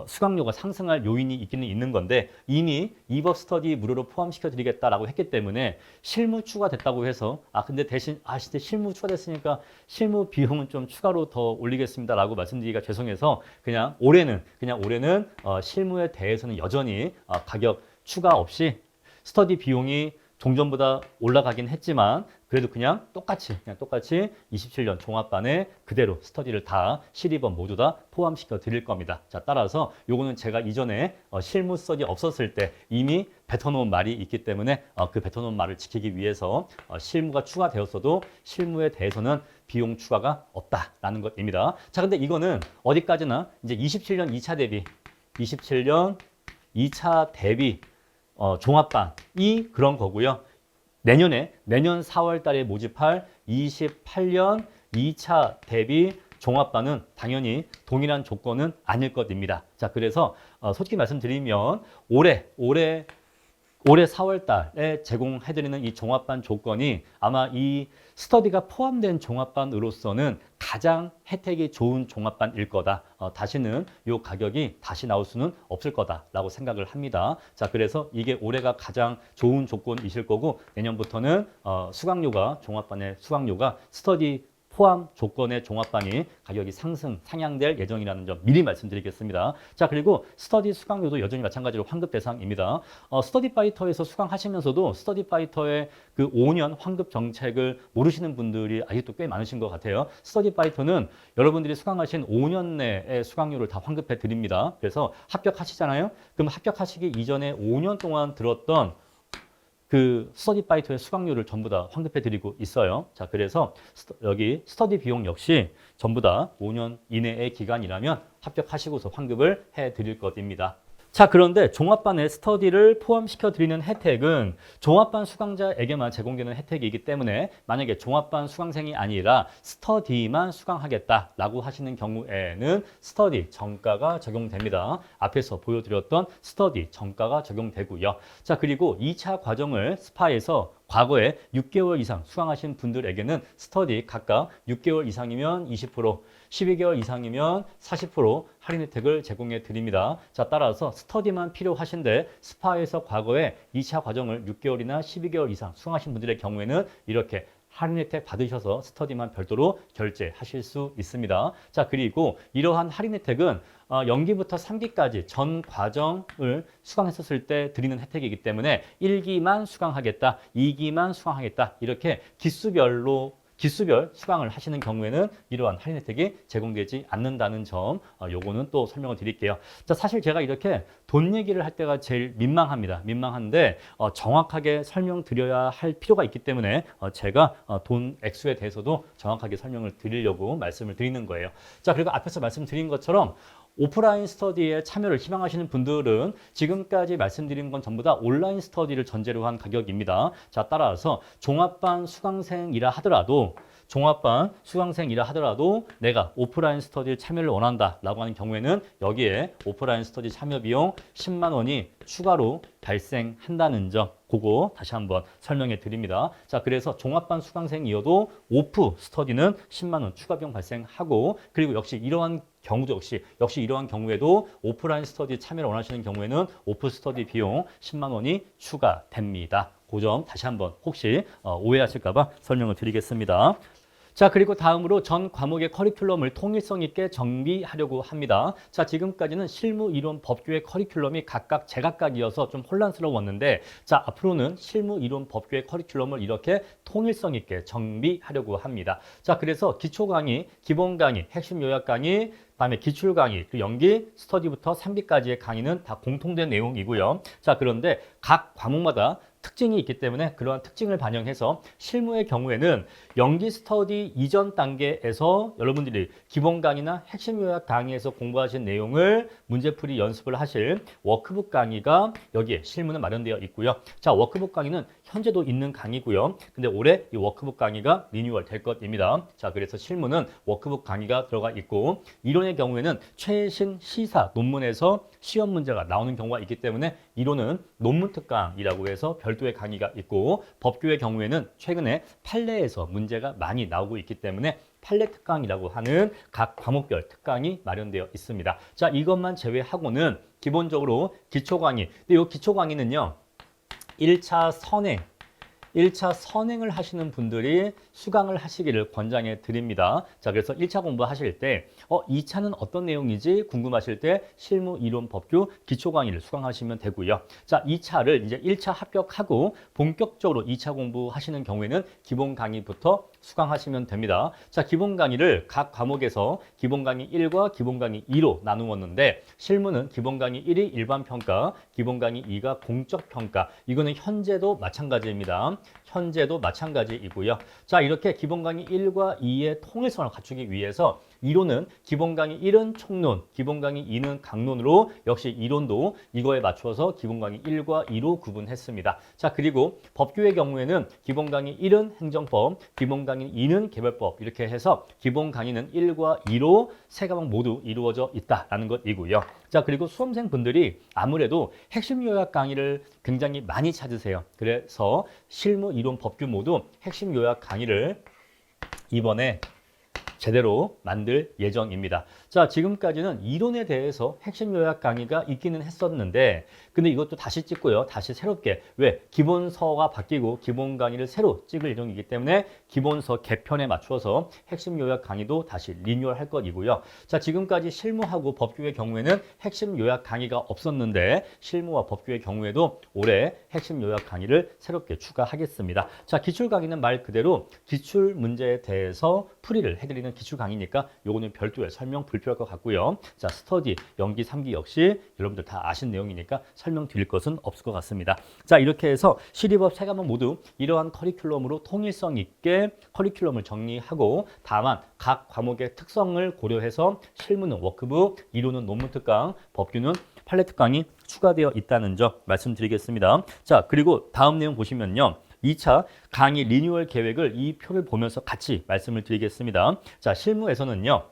수강료가 상승할 요인이 있기는 있는 건데, 이미 이법 스터디 무료로 포함시켜 드리겠다라고 했기 때문에 실무 추가됐다고 해서 근데 대신 진짜 실무 추가됐으니까 실무 비용은 좀 추가로 더 올리겠습니다라고 말씀드리기가 죄송해서 그냥 올해는 실무에 대해서는 여전히 가격 추가 없이 스터디 비용이 종전보다 올라가긴 했지만 그래도 그냥 똑같이 27년 종합반에 그대로 스터디를 다 실이법 모두 다 포함시켜 드릴 겁니다. 자, 따라서 요거는 제가 이전에 실무 스터디 없었을 때 이미 뱉어놓은 말이 있기 때문에 그 뱉어놓은 말을 지키기 위해서 실무가 추가되었어도 실무에 대해서는 비용 추가가 없다라는 것입니다. 자, 근데 이거는 어디까지나 이제 27년 2차 대비 종합반이 그런 거고요. 내년 4월 달에 모집할 28년 2차 대비 종합반은 당연히 동일한 조건은 아닐 것입니다. 자, 그래서 솔직히 말씀드리면 올해 4월 달에 제공해드리는 이 종합반 조건이 아마 이 스터디가 포함된 종합반으로서는 가장 혜택이 좋은 종합반일 거다. 다시는 이 가격이 다시 나올 수는 없을 거다라고 생각을 합니다. 자, 그래서 이게 올해가 가장 좋은 조건이실 거고, 내년부터는 종합반의 수강료가 스터디 포함 조건의 종합반이 가격이 상향될 예정이라는 점 미리 말씀드리겠습니다. 자, 그리고 스터디 수강료도 여전히 마찬가지로 환급 대상입니다. 스터디 파이터에서 수강하시면서도 스터디 파이터의 그 5년 환급 정책을 모르시는 분들이 아직도 꽤 많으신 것 같아요. 스터디 파이터는 여러분들이 수강하신 5년 내의 수강료를 다 환급해 드립니다. 그래서 합격하시잖아요. 그럼 합격하시기 이전에 5년 동안 들었던 그 스터디 파이터의 수강료를 전부 다 환급해 드리고 있어요. 자, 그래서 여기 스터디 비용 역시 전부 다 5년 이내의 기간이라면 합격하시고서 환급을 해 드릴 것입니다. 자, 그런데 종합반에 스터디를 포함시켜 드리는 혜택은 종합반 수강자에게만 제공되는 혜택이기 때문에, 만약에 종합반 수강생이 아니라 스터디만 수강하겠다라고 하시는 경우에는 스터디 정가가 적용됩니다. 앞에서 보여드렸던 스터디 정가가 적용되고요. 자, 그리고 2차 과정을 스파에서 과거에 6개월 이상 수강하신 분들에게는 스터디 각각 6개월 이상이면 20%, 12개월 이상이면 40% 할인 혜택을 제공해 드립니다. 자, 따라서 스터디만 필요하신데 스파에서 과거에 2차 과정을 6개월이나 12개월 이상 수강하신 분들의 경우에는 이렇게 할인 혜택 받으셔서 스터디만 별도로 결제하실 수 있습니다. 자, 그리고 이러한 할인 혜택은 연기부터 3기까지 전 과정을 수강했었을 때 드리는 혜택이기 때문에 1기만 수강하겠다, 2기만 수강하겠다, 이렇게 기수별로 기수별 수강을 하시는 경우에는 이러한 할인 혜택이 제공되지 않는다는 점, 요거는 또 설명을 드릴게요. 자, 사실 제가 이렇게 돈 얘기를 할 때가 제일 민망합니다. 민망한데 정확하게 설명드려야 할 필요가 있기 때문에 제가 돈 액수에 대해서도 정확하게 설명을 드리려고 말씀을 드리는 거예요. 자, 그리고 앞에서 말씀드린 것처럼 오프라인 스터디에 참여를 희망하시는 분들은 지금까지 말씀드린 건 전부 다 온라인 스터디를 전제로 한 가격입니다. 자, 따라서 종합반 수강생이라 하더라도 내가 오프라인 스터디에 참여를 원한다라고 하는 경우에는 여기에 오프라인 스터디 참여 비용 10만 원이 추가로 발생한다는 점, 그거 다시 한번 설명해 드립니다. 자, 그래서 종합반 수강생이어도 오프 스터디는 10만 원 추가 비용 발생하고, 그리고 역시 이러한 경우에도 오프라인 스터디 참여를 원하시는 경우에는 오프 스터디 비용 10만 원이 추가됩니다. 그 점 다시 한번 혹시 오해하실까 봐 설명을 드리겠습니다. 자, 그리고 다음으로 전 과목의 커리큘럼을 통일성 있게 정비하려고 합니다. 자, 지금까지는 실무, 이론, 법규의 커리큘럼이 각각 제각각이어서 좀 혼란스러웠는데, 자, 앞으로는 실무, 이론, 법규의 커리큘럼을 이렇게 통일성 있게 정비하려고 합니다. 자, 그래서 기초 강의, 기본 강의, 핵심 요약 강의, 그다음에 기출 강의, 그리고 연기, 스터디부터 3기까지의 강의는 다 공통된 내용이고요. 자, 그런데 각 과목마다 특징이 있기 때문에 그러한 특징을 반영해서 실무의 경우에는 연기 스터디 이전 단계에서 여러분들이 기본 강의나 핵심 요약 강의에서 공부하신 내용을 문제풀이 연습을 하실 워크북 강의가 여기에 실무는 마련되어 있고요. 자, 워크북 강의는 현재도 있는 강의고요. 근데 올해 이 워크북 강의가 리뉴얼 될 것입니다. 자, 그래서 실무는 워크북 강의가 들어가 있고, 이론의 경우에는 최신 시사 논문에서 시험 문제가 나오는 경우가 있기 때문에 이론은 논문 특강이라고 해서 별도의 강의가 있고, 법규의 경우에는 최근에 판례에서 문제가 많이 나오고 있기 때문에 판례 특강이라고 하는 각 과목별 특강이 마련되어 있습니다. 자, 이것만 제외하고는 기본적으로 기초 강의. 근데 이 기초 강의는요, 1차 선행을 하시는 분들이 수강을 하시기를 권장해 드립니다. 자, 그래서 1차 공부하실 때 2차는 어떤 내용이지 궁금하실 때 실무, 이론, 법규, 기초 강의를 수강하시면 되고요. 자, 2차를 이제 1차 합격하고 본격적으로 2차 공부하시는 경우에는 기본 강의부터 수강하시면 됩니다. 자, 기본 강의를 각 과목에서 기본 강의 1과 기본 강의 2로 나누었는데, 실무는 기본 강의 1이 일반 평가, 기본 강의 2가 공적 평가. 이거는 현재도 마찬가지입니다. 현재도 마찬가지이고요. 자, 이렇게 기본 강의 1과 2의 통일성을 갖추기 위해서 이론은 기본 강의 1은 총론, 기본 강의 2는 강론으로 역시 이론도 이거에 맞춰서 기본 강의 1과 2로 구분했습니다. 자, 그리고 법규의 경우에는 기본 강의 1은 행정법, 기본 강의 2는 개별법, 이렇게 해서 기본 강의는 1과 2로 세 과목 모두 이루어져 있다라는 것이고요. 자, 그리고 수험생분들이 아무래도 핵심 요약 강의를 굉장히 많이 찾으세요. 그래서 실무, 이론, 법규 모두 핵심 요약 강의를 이번에 제대로 만들 예정입니다. 자, 지금까지는 이론에 대해서 핵심 요약 강의가 있기는 했었는데, 근데 이것도 다시 찍고요. 다시 새롭게, 왜? 기본서가 바뀌고 기본 강의를 새로 찍을 예정이기 때문에 기본서 개편에 맞춰서 핵심 요약 강의도 다시 리뉴얼 할 것이고요. 자, 지금까지 실무하고 법규의 경우에는 핵심 요약 강의가 없었는데, 실무와 법규의 경우에도 올해 핵심 요약 강의를 새롭게 추가하겠습니다. 자, 기출 강의는 말 그대로 기출 문제에 대해서 풀이를 해드리는 기출 강의니까 요거는 별도의 설명 불필요할 것 같고요. 자, 스터디, 연기 3기 역시 여러분들 다 아신 내용이니까 설명드릴 것은 없을 것 같습니다. 자, 이렇게 해서 시리법 세 과목 모두 이러한 커리큘럼으로 통일성 있게 커리큘럼을 정리하고, 다만 각 과목의 특성을 고려해서 실무는 워크북, 이론은 논문 특강, 법규는 판례 특강이 추가되어 있다는 점 말씀드리겠습니다. 자, 그리고 다음 내용 보시면요. 2차 강의 리뉴얼 계획을 이 표를 보면서 같이 말씀을 드리겠습니다. 자, 실무에서는요,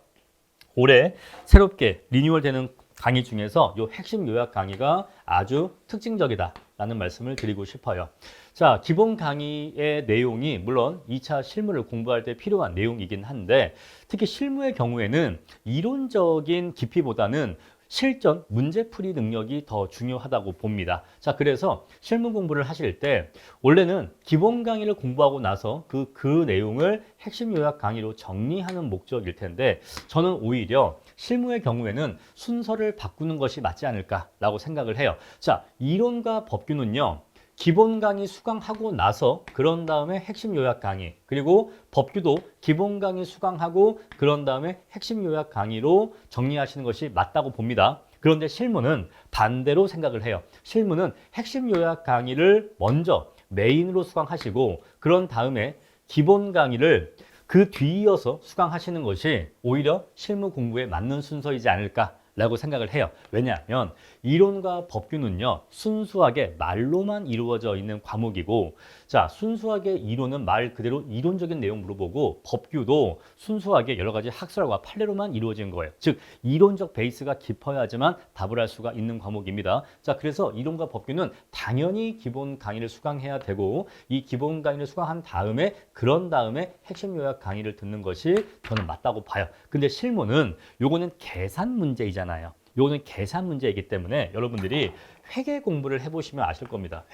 올해 새롭게 리뉴얼되는 강의 중에서 이 핵심 요약 강의가 아주 특징적이다라는 말씀을 드리고 싶어요. 자, 기본 강의의 내용이 물론 2차 실무를 공부할 때 필요한 내용이긴 한데, 특히 실무의 경우에는 이론적인 깊이보다는 실전 문제풀이 능력이 더 중요하다고 봅니다. 자, 그래서 실무 공부를 하실 때 원래는 기본 강의를 공부하고 나서 그 내용을 핵심 요약 강의로 정리하는 목적일 텐데, 저는 오히려 실무의 경우에는 순서를 바꾸는 것이 맞지 않을까라고 생각을 해요. 자, 이론과 법규는요, 기본 강의 수강하고 나서 그런 다음에 핵심 요약 강의, 그리고 법규도 기본 강의 수강하고 그런 다음에 핵심 요약 강의로 정리하시는 것이 맞다고 봅니다. 그런데 실무는 반대로 생각을 해요. 실무는 핵심 요약 강의를 먼저 메인으로 수강하시고 그런 다음에 기본 강의를 그 뒤이어서 수강하시는 것이 오히려 실무 공부에 맞는 순서이지 않을까라고 생각을 해요. 왜냐하면 이론과 법규는요, 순수하게 말로만 이루어져 있는 과목이고, 자, 순수하게 이론은 말 그대로 이론적인 내용 물어보고, 법규도 순수하게 여러 가지 학설과 판례로만 이루어진 거예요. 즉, 이론적 베이스가 깊어야지만 답을 할 수가 있는 과목입니다. 자, 그래서 이론과 법규는 당연히 기본 강의를 수강해야 되고, 이 기본 강의를 수강한 다음에, 그런 다음에 핵심 요약 강의를 듣는 것이 저는 맞다고 봐요. 근데 실무는 요거는 계산 문제이잖아요. 요거는 계산 문제이기 때문에 여러분들이 회계 공부를 해보시면 아실 겁니다.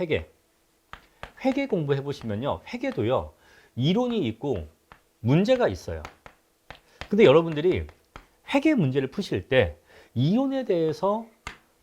회계 공부해 보시면요, 회계도요, 이론이 있고 문제가 있어요. 근데 여러분들이 회계 문제를 푸실 때 이론에 대해서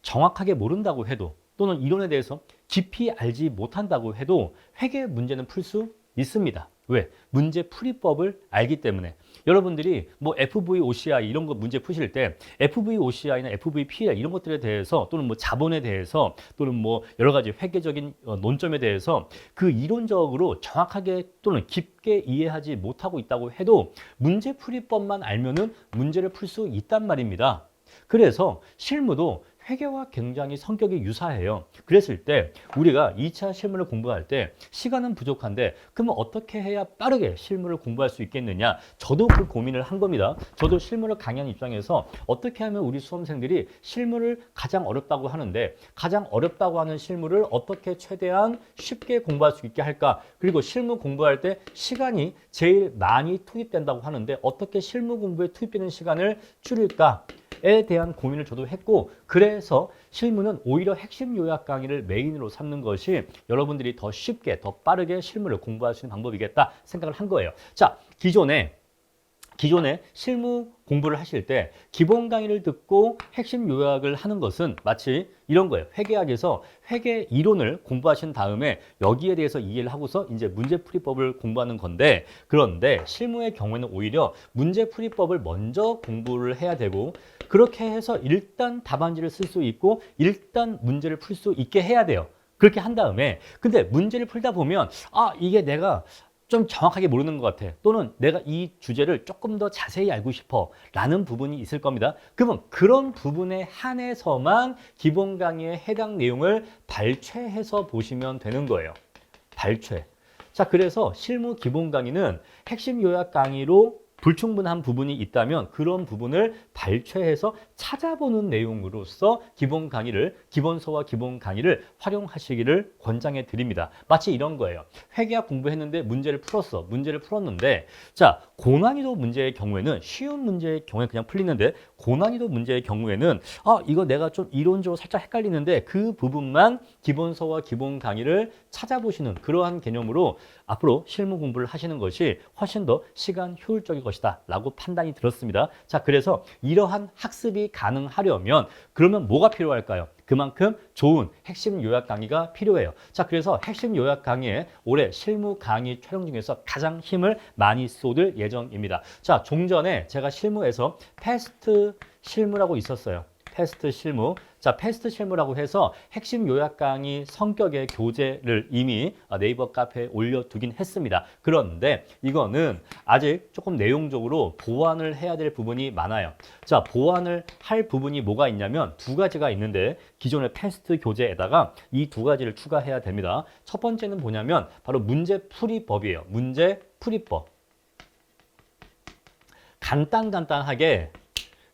정확하게 모른다고 해도, 또는 이론에 대해서 깊이 알지 못한다고 해도 회계 문제는 풀 수 있습니다. 왜? 문제 풀이법을 알기 때문에. 여러분들이 뭐 FVOCI 이런 거 문제 푸실 때 FVOCI나 FVPL 이런 것들에 대해서, 또는 뭐 자본에 대해서, 또는 뭐 여러 가지 회계적인 논점에 대해서 그 이론적으로 정확하게 또는 깊게 이해하지 못하고 있다고 해도 문제 풀이법만 알면은 문제를 풀 수 있단 말입니다. 그래서 실무도 회계와 굉장히 성격이 유사해요. 그랬을 때 우리가 2차 실무를 공부할 때 시간은 부족한데 그러면 어떻게 해야 빠르게 실무를 공부할 수 있겠느냐, 저도 그 고민을 한 겁니다. 저도 실무를 강의하는 입장에서 어떻게 하면 우리 수험생들이 실무를 가장 어렵다고 하는데 가장 어렵다고 하는 실무를 어떻게 최대한 쉽게 공부할 수 있게 할까, 그리고 실무 공부할 때 시간이 제일 많이 투입된다고 하는데 어떻게 실무 공부에 투입되는 시간을 줄일까 에 대한 고민을 저도 했고, 그래서 실무는 오히려 핵심 요약 강의를 메인으로 삼는 것이 여러분들이 더 쉽게 더 빠르게 실무를 공부할 수 있는 방법이겠다 생각을 한 거예요. 자, 기존에 실무 공부를 하실 때 기본 강의를 듣고 핵심 요약을 하는 것은 마치 이런 거예요. 회계학에서 회계 이론을 공부하신 다음에 여기에 대해서 이해를 하고서 이제 문제풀이법을 공부하는 건데, 그런데 실무의 경우에는 오히려 문제풀이법을 먼저 공부를 해야 되고, 그렇게 해서 일단 답안지를 쓸 수 있고 일단 문제를 풀 수 있게 해야 돼요. 그렇게 한 다음에, 근데 문제를 풀다 보면 이게 내가 좀 정확하게 모르는 것 같아, 또는 내가 이 주제를 조금 더 자세히 알고 싶어 라는 부분이 있을 겁니다. 그러면 그런 부분에 한해서만 기본 강의의 해당 내용을 발췌해서 보시면 되는 거예요. 발췌. 자, 그래서 실무 기본 강의는 핵심 요약 강의로 불충분한 부분이 있다면 그런 부분을 발췌해서 찾아보는 내용으로서 기본 강의를, 기본서와 기본 강의를 활용하시기를 권장해 드립니다. 마치 이런 거예요. 회계학 공부했는데 문제를 풀었는데, 자, 고난이도 문제의 경우에는 쉬운 문제의 경우에 그냥 풀리는데, 고난이도 문제의 경우에는 이거 내가 좀 이론적으로 살짝 헷갈리는데 그 부분만 기본서와 기본 강의를 찾아보시는 그러한 개념으로 앞으로 실무 공부를 하시는 것이 훨씬 더 시간 효율적일 것이다 라고 판단이 들었습니다. 자, 그래서 이러한 학습이 가능하려면 그러면 뭐가 필요할까요? 그만큼 좋은 핵심 요약 강의가 필요해요. 자, 그래서 핵심 요약 강의에 올해 실무 강의 촬영 중에서 가장 힘을 많이 쏟을 예정입니다. 자, 종전에 제가 실무에서 패스트 실무라고 있었어요. 패스트 실무. 자, 패스트 실무라고 해서 핵심 요약 강의 성격의 교재를 이미 네이버 카페에 올려두긴 했습니다. 그런데 이거는 아직 조금 내용적으로 보완을 해야 될 부분이 많아요. 자, 보완을 할 부분이 뭐가 있냐면 두 가지가 있는데, 기존의 패스트 교재에다가 이 두 가지를 추가해야 됩니다. 첫 번째는 뭐냐면 바로 문제풀이법이에요. 문제풀이법. 간단하게,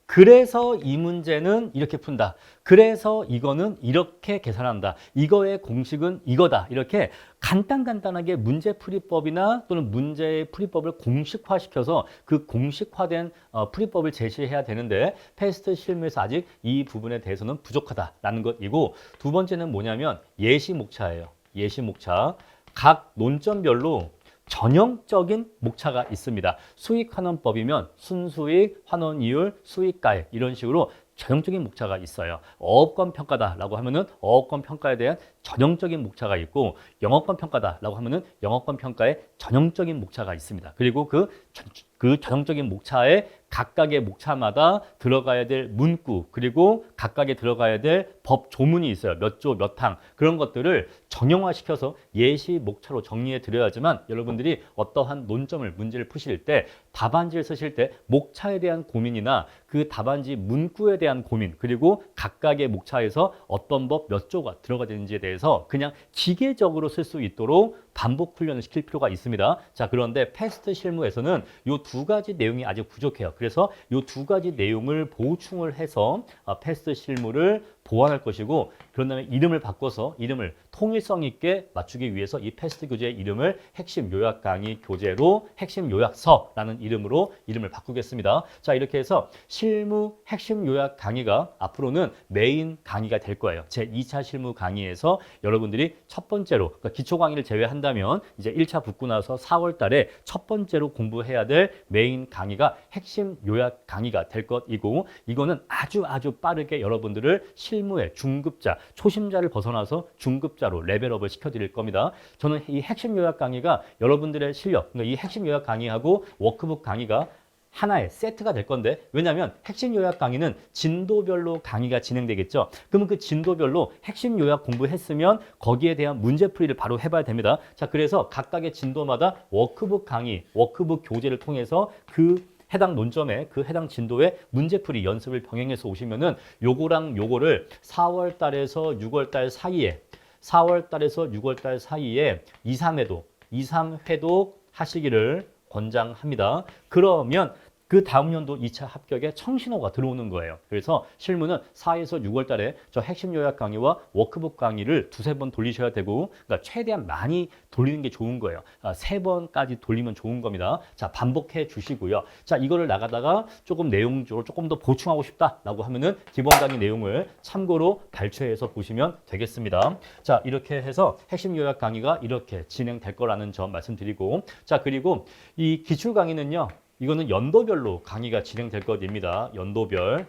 그래서 이 문제는 이렇게 푼다. 그래서 이거는 이렇게 계산한다. 이거의 공식은 이거다. 이렇게 간단하게 문제풀이법이나 또는 문제풀이법을 공식화시켜서 그 공식화된 풀이법을 제시해야 되는데, 패스트 실무에서 아직 이 부분에 대해서는 부족하다라는 것이고, 두 번째는 뭐냐면 예시목차예요. 예시목차. 각 논점별로 전형적인 목차가 있습니다. 수익환원법이면 순수익, 환원이율, 수익가액 이런 식으로 전형적인 목차가 있어요. 어업권 평가다라고 하면은 어업권 평가에 대한 전형적인 목차가 있고 영어권 평가다라고 하면은 영어권 평가에 전형적인 목차가 있습니다. 그리고 그 전형적인 목차에 각각의 목차마다 들어가야 될 문구 그리고 각각에 들어가야 될 법 조문이 있어요. 몇 조, 몇 항 그런 것들을 정형화시켜서 예시 목차로 정리해 드려야지만 여러분들이 어떠한 논점을 문제를 푸실 때 답안지를 쓰실 때 목차에 대한 고민이나 그 답안지 문구에 대한 고민 그리고 각각의 목차에서 어떤 법 몇 조가 들어가야 되는지에 대해서 그냥 기계적으로 쓸 수 있도록 반복 훈련을 시킬 필요가 있습니다. 자, 그런데 패스트 실무에서는 이 두 가지 내용이 아직 부족해요. 그래서 이 두 가지 내용을 보충을 해서 패스트 실무를 보완할 것이고 그런 다음에 이름을 바꿔서 이름을 통일성 있게 맞추기 위해서 이 패스트 교재의 이름을 핵심 요약 강의 교재로 핵심 요약서라는 이름으로 이름을 바꾸겠습니다. 자, 이렇게 해서 실무 핵심 요약 강의가 앞으로는 메인 강의가 될 거예요. 제 2차 실무 강의에서 여러분들이 첫 번째로 그러니까 기초 강의를 제외한다면 이제 1차 붙고 나서 4월 달에 첫 번째로 공부해야 될 메인 강의가 핵심 요약 강의가 될 것이고 이거는 아주 빠르게 여러분들을 실무의 중급자, 초심자를 벗어나서 중급자로 레벨업을 시켜드릴 겁니다. 저는 이 핵심 요약 강의가 여러분들의 실력, 그러니까 이 핵심 요약 강의하고 워크북 강의가 하나의 세트가 될 건데 왜냐하면 핵심 요약 강의는 진도별로 강의가 진행되겠죠. 그러면 그 진도별로 핵심 요약 공부했으면 거기에 대한 문제풀이를 바로 해봐야 됩니다. 자, 그래서 각각의 진도마다 워크북 강의, 워크북 교재를 통해서 그 해당 논점에 그 해당 진도의 문제풀이 연습을 병행해서 오시면은 요거랑 요거를 4월 달에서 6월 달 사이에 4월 달에서 6월 달 사이에 2, 3회독 하시기를 권장합니다. 그러면 그 다음 연도 2차 합격에 청신호가 들어오는 거예요. 그래서 실무는 4에서 6월 달에 저 핵심 요약 강의와 워크북 강의를 두세 번 돌리셔야 되고 그러니까 최대한 많이 돌리는 게 좋은 거예요. 3번까지 돌리면 좋은 겁니다. 자, 반복해 주시고요. 자, 이거를 나가다가 조금 내용적으로 조금 더 보충하고 싶다라고 하면은 기본 강의 내용을 참고로 발췌해서 보시면 되겠습니다. 자, 이렇게 해서 핵심 요약 강의가 이렇게 진행될 거라는 점 말씀드리고 자, 그리고 이 기출 강의는요. 이거는 연도별로 강의가 진행될 것입니다. 연도별.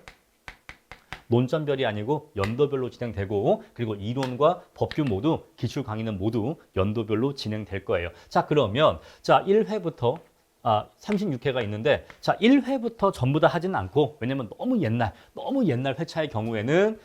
논점별이 아니고 연도별로 진행되고 그리고 이론과 법규 모두 기출 강의는 모두 연도별로 진행될 거예요. 자, 그러면 자 1회부터 36회가 있는데 자 1회부터 전부 다 하지는 않고 왜냐면 너무 옛날 회차의 경우에는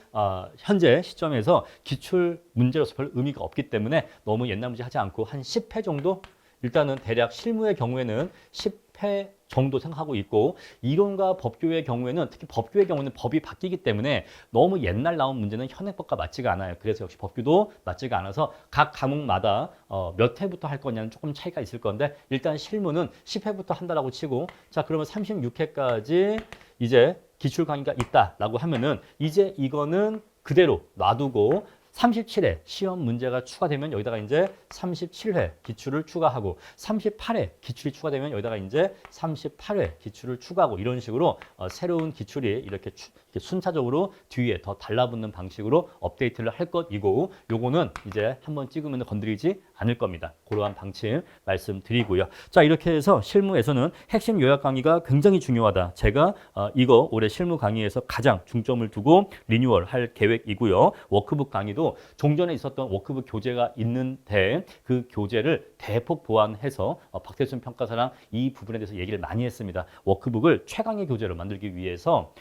현재 시점에서 기출 문제로서 별 의미가 없기 때문에 너무 옛날 문제 하지 않고 한 10회 정도 일단은 대략 실무의 경우에는 10회 정도 생각하고 있고 이론과 법규의 경우에는 특히 법규의 경우는 법이 바뀌기 때문에 너무 옛날 나온 문제는 현행법과 맞지가 않아요. 그래서 역시 법규도 맞지가 않아서 각 과목마다 몇 회부터 할 거냐는 조금 차이가 있을 건데 일단 실무는 10회부터 한다라고 치고 자 그러면 36회까지 이제 기출 강의가 있다라고 하면은 이제 이거는 그대로 놔두고 37회 시험 문제가 추가되면 여기다가 이제 37회 기출을 추가하고 38회 기출이 추가되면 여기다가 이제 38회 기출을 추가하고 이런 식으로 새로운 기출이 이렇게 순차적으로 뒤에 더 달라붙는 방식으로 업데이트를 할 것이고 요거는 이제 한번 찍으면 건드리지 않을 겁니다. 그러한 방침 말씀드리고요. 자, 이렇게 해서 실무에서는 핵심 요약 강의가 굉장히 중요하다. 제가 이거 올해 실무 강의에서 가장 중점을 두고 리뉴얼 할 계획이고요. 워크북 강의도 종전에 있었던 워크북 교재가 있는데 그 교재를 대폭 보완해서 박태순 평가사랑 이 부분에 대해서 얘기를 많이 했습니다. 워크북을 최강의 교재로 만들기 위해서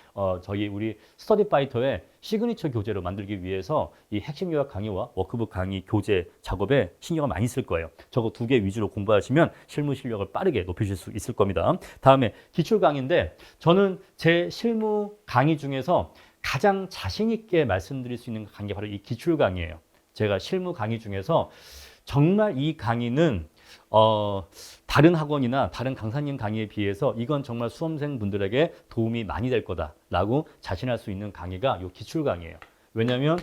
저희 우리 스터디파이터의 시그니처 교재로 만들기 위해서 이 핵심 요약 강의와 워크북 강의 교재 작업에 신경을 많이 쓸 거예요. 저거 두 개 위주로 공부하시면 실무 실력을 빠르게 높이실 수 있을 겁니다. 다음에 기출 강의인데 저는 제 실무 강의 중에서 가장 자신 있게 말씀드릴 수 있는 강의가 바로 이 기출 강의예요. 제가 실무 강의 중에서 정말 이 강의는 다른 학원이나 다른 강사님 강의에 비해서 이건 정말 수험생분들에게 도움이 많이 될 거다라고 자신할 수 있는 강의가 이 기출 강의예요. 왜냐하면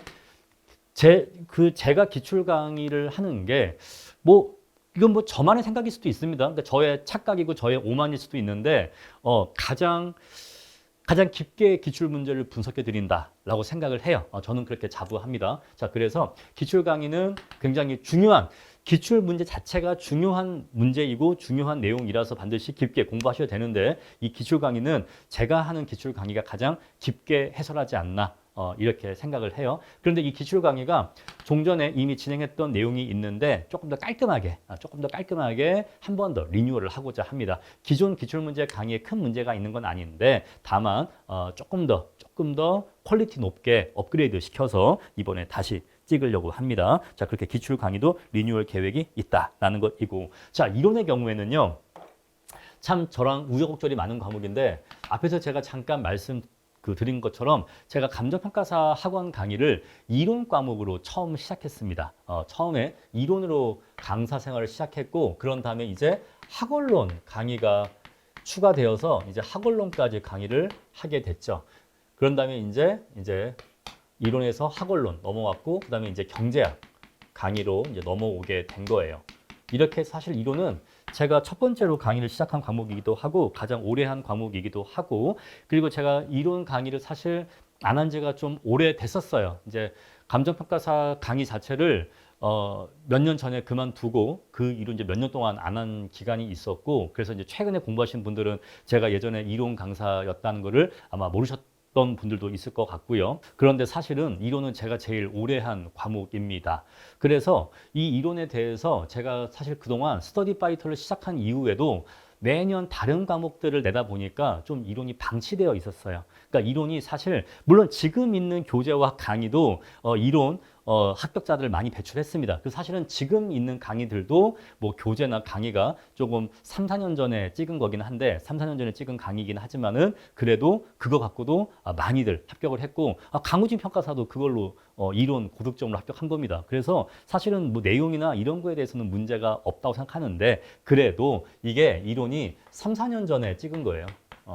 제가 기출 강의를 하는 게 이건 저만의 생각일 수도 있습니다. 그러니까 저의 착각이고 저의 오만일 수도 있는데 가장 깊게 기출 문제를 분석해 드린다라고 생각을 해요. 저는 그렇게 자부합니다. 자, 그래서 기출 강의는 굉장히 중요한 기출 문제 자체가 중요한 문제이고 중요한 내용이라서 반드시 깊게 공부하셔야 되는데 이 기출 강의는 제가 하는 기출 강의가 가장 깊게 해설하지 않나 이렇게 생각을 해요. 그런데 이 기출 강의가 종전에 이미 진행했던 내용이 있는데 조금 더 깔끔하게 한 번 더 리뉴얼을 하고자 합니다. 기존 기출 문제 강의에 큰 문제가 있는 건 아닌데 다만 조금 더 퀄리티 높게 업그레이드 시켜서 이번에 다시 찍으려고 합니다. 자, 그렇게 기출 강의도 리뉴얼 계획이 있다라는 것이고, 자, 이론의 경우에는요. 참 저랑 우여곡절이 많은 과목인데 앞에서 제가 잠깐 드린 것처럼 제가 감정평가사 학원 강의를 이론 과목으로 처음 시작했습니다. 처음에 이론으로 강사 생활을 시작했고 그런 다음에 이제 학원론 강의가 추가되어서 이제 학원론까지 강의를 하게 됐죠. 그런 다음에 이제 이론에서 학원론 넘어왔고 그다음에 이제 경제학 강의로 이제 넘어오게 된 거예요. 이렇게 사실 이론은 제가 첫 번째로 강의를 시작한 과목이기도 하고 가장 오래 한 과목이기도 하고 그리고 제가 이론 강의를 사실 안 한 지가 좀 오래 됐었어요. 이제 감정평가사 강의 자체를 몇 년 전에 그만두고 그 이후 이제 몇 년 동안 안 한 기간이 있었고 그래서 이제 최근에 공부하신 분들은 제가 예전에 이론 강사였다는 거를 아마 모르셨던 분들도 있을 것 같고요. 그런데 사실은 이론은 제가 제일 오래 한 과목입니다. 그래서 이 이론에 대해서 제가 사실 그동안 스터디 파이터를 시작한 이후에도 매년 다른 과목들을 내다 보니까 좀 이론이 방치되어 있었어요. 그러니까 이론이 사실 물론 지금 있는 교재와 강의도 이론 합격자들을 많이 배출했습니다. 그래서 사실은 지금 있는 강의들도 뭐 교재나 강의가 조금 3, 4년 전에 찍은 거긴 한데 3, 4년 전에 찍은 강의이긴 하지만은 그래도 그거 갖고도 많이들 합격을 했고 강우진 평가사도 그걸로 이론 고득점으로 합격한 겁니다. 그래서 사실은 뭐 내용이나 이런 거에 대해서는 문제가 없다고 생각하는데 그래도 이게 이론이 3, 4년 전에 찍은 거예요.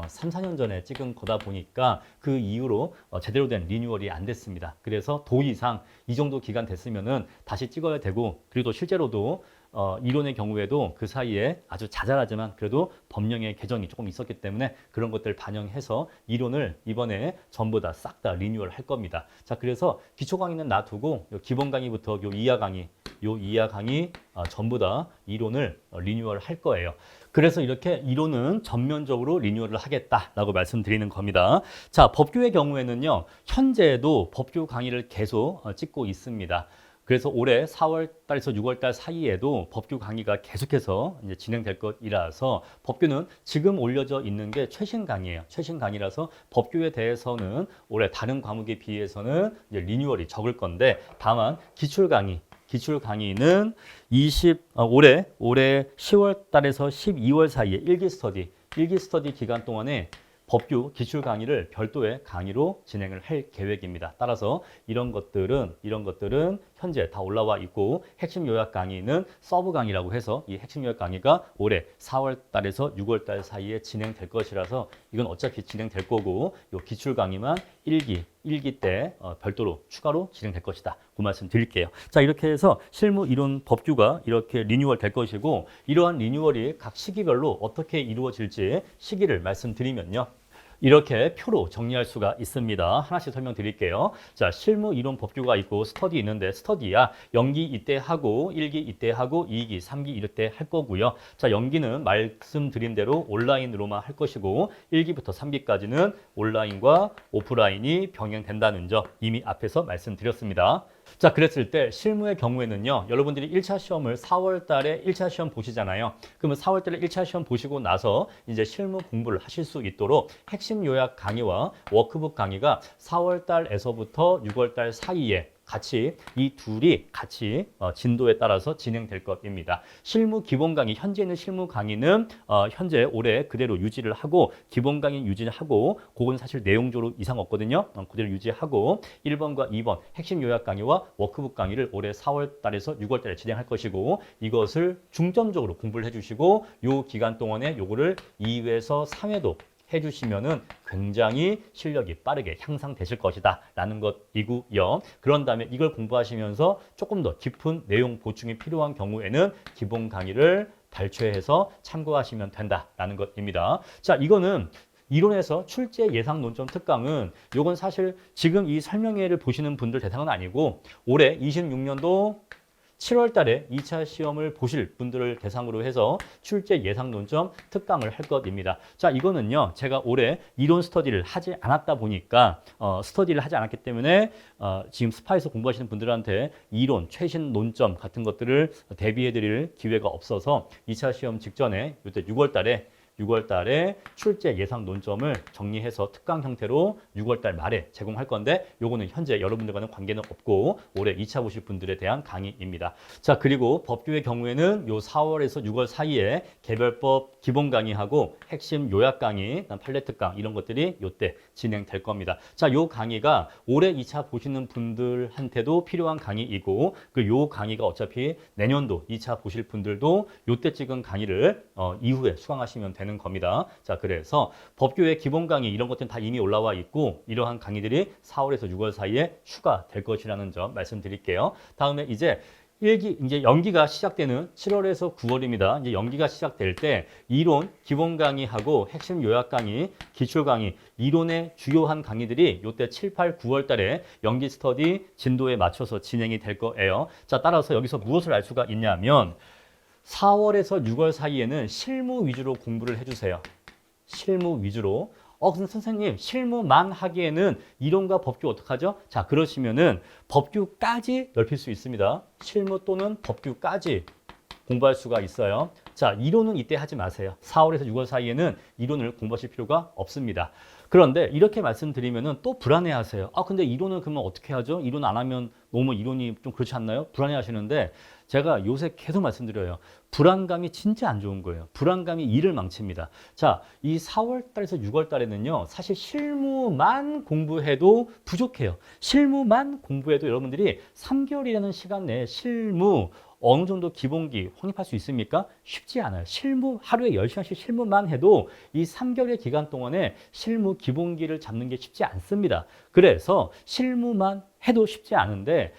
3, 4년 전에 찍은 거다 보니까 그 이후로 제대로 된 리뉴얼이 안 됐습니다. 그래서 도 이상 이 정도 기간 됐으면은 다시 찍어야 되고 그리고 또 실제로도 이론의 경우에도 그 사이에 아주 자잘하지만 그래도 법령의 개정이 조금 있었기 때문에 그런 것들 반영해서 이론을 이번에 전부 다 싹 다 리뉴얼 할 겁니다. 자, 그래서 기초 강의는 놔두고 기본 강의부터 요 이하 강의 전부 다 이론을 리뉴얼 할 거예요. 그래서 이렇게 이론은 전면적으로 리뉴얼을 하겠다라고 말씀드리는 겁니다. 자, 법규의 경우에는요. 현재도 법규 강의를 계속 찍고 있습니다. 그래서 올해 4월 달에서 6월 달 사이에도 법규 강의가 계속해서 이제 진행될 것이라서 법규는 지금 올려져 있는 게 최신 강의예요. 최신 강의라서 법규에 대해서는 올해 다른 과목에 비해서는 이제 리뉴얼이 적을 건데 다만 기출 강의는 올해 10월 달에서 12월 사이에 일기 스터디 기간 동안에 법규 기출 강의를 별도의 강의로 진행을 할 계획입니다. 따라서 이런 것들은 현재 다 올라와 있고 핵심 요약 강의는 서브 강의라고 해서 이 핵심 요약 강의가 올해 4월 달에서 6월 달 사이에 진행될 것이라서 이건 어차피 진행될 거고 요 기출 강의만 일기 때 별도로 추가로 진행될 것이다. 그 말씀 드릴게요. 자, 이렇게 해서 실무 이론 법규가 이렇게 리뉴얼 될 것이고 이러한 리뉴얼이 각 시기별로 어떻게 이루어질지 시기를 말씀드리면요. 이렇게 표로 정리할 수가 있습니다. 하나씩 설명드릴게요. 자, 실무 이론 법규가 있고 스터디 있는데 스터디야 연기 이때 하고 1기 이때 하고 2기, 3기 이럴 때 할 거고요. 자, 연기는 말씀드린 대로 온라인으로만 할 것이고 1기부터 3기까지는 온라인과 오프라인이 병행된다는 점 이미 앞에서 말씀드렸습니다. 자, 그랬을 때 실무의 경우에는요. 여러분들이 1차 시험을 4월 달에 1차 시험 보시잖아요. 그러면 4월 달에 1차 시험 보시고 나서 이제 실무 공부를 하실 수 있도록 핵심 요약 강의와 워크북 강의가 4월 달에서부터 6월 달 사이에 이 둘이 같이 진도에 따라서 진행될 것입니다. 실무 기본 강의, 현재 있는 실무 강의는 현재 올해 그대로 유지를 하고 기본 강의 유지하고 그건 사실 내용적으로 이상 없거든요. 그대로 유지하고 1번과 2번 핵심 요약 강의와 워크북 강의를 올해 4월 달에서 6월 달에 진행할 것이고 이것을 중점적으로 공부를 해주시고 요 기간 동안에 요거를 2회에서 3회도 해주시면은 굉장히 실력이 빠르게 향상되실 것이다 라는 것이고요. 그런 다음에 이걸 공부하시면서 조금 더 깊은 내용 보충이 필요한 경우에는 기본 강의를 발췌해서 참고하시면 된다라는 것입니다. 자, 이거는 이론에서 출제 예상 논점 특강은 이건 사실 지금 이 설명회를 보시는 분들 대상은 아니고 올해 26년도 7월 달에 2차 시험을 보실 분들을 대상으로 해서 출제 예상 논점 특강을 할 것입니다. 자, 이거는요, 제가 올해 이론 스터디를 하지 않았다 보니까, 스터디를 하지 않았기 때문에, 지금 스파에서 공부하시는 분들한테 이론, 최신 논점 같은 것들을 대비해 드릴 기회가 없어서 2차 시험 직전에 이때 6월 달에 출제 예상 논점을 정리해서 특강 형태로 6월 달 말에 제공할 건데 요거는 현재 여러분들과는 관계는 없고 올해 2차 보실 분들에 대한 강의입니다. 자, 그리고 법규의 경우에는 요 4월에서 6월 사이에 개별법 기본 강의하고 핵심 요약 강의, 판례 특강 이런 것들이 요때 진행될 겁니다. 자, 요 강의가 올해 2차 보시는 분들한테도 필요한 강의이고 그 요 강의가 어차피 내년도 2차 보실 분들도 요때 찍은 강의를 이후에 수강하시면 되는 겁니다. 자, 그래서 법규의 기본 강의 이런 것들은 다 이미 올라와 있고 이러한 강의들이 4월에서 6월 사이에 추가될 것이라는 점 말씀드릴게요. 다음에 이제 연기가 시작되는 7월에서 9월입니다. 이제 연기가 시작될 때 이론 기본 강의하고 핵심 요약 강의, 기출 강의, 이론의 주요한 강의들이 요때 7, 8, 9월 달에 연기 스터디 진도에 맞춰서 진행이 될 거예요. 자, 따라서 여기서 무엇을 알 수가 있냐면 4월에서 6월 사이에는 실무 위주로 공부를 해주세요. 실무 위주로. 근데 선생님, 실무만 하기에는 이론과 법규 어떡하죠? 자, 그러시면은 법규까지 넓힐 수 있습니다. 실무 또는 법규까지 공부할 수가 있어요. 자, 이론은 이때 하지 마세요. 4월에서 6월 사이에는 이론을 공부하실 필요가 없습니다. 그런데 이렇게 말씀드리면은 또 불안해하세요. 근데 이론은 그러면 어떻게 하죠? 이론 안 하면 너무 이론이 좀 그렇지 않나요? 불안해하시는데 제가 요새 계속 말씀드려요. 불안감이 진짜 안 좋은 거예요. 불안감이 일을 망칩니다. 자, 이 4월 달에서 6월 달에는요, 사실 실무만 공부해도 부족해요. 실무만 공부해도 여러분들이 3개월이라는 시간 내에 실무 어느 정도 기본기 확립할 수 있습니까? 쉽지 않아요. 실무 하루에 10시간씩 실무만 해도 이 3개월의 기간 동안에 실무 기본기를 잡는 게 쉽지 않습니다. 그래서 실무만 해도 쉽지 않은데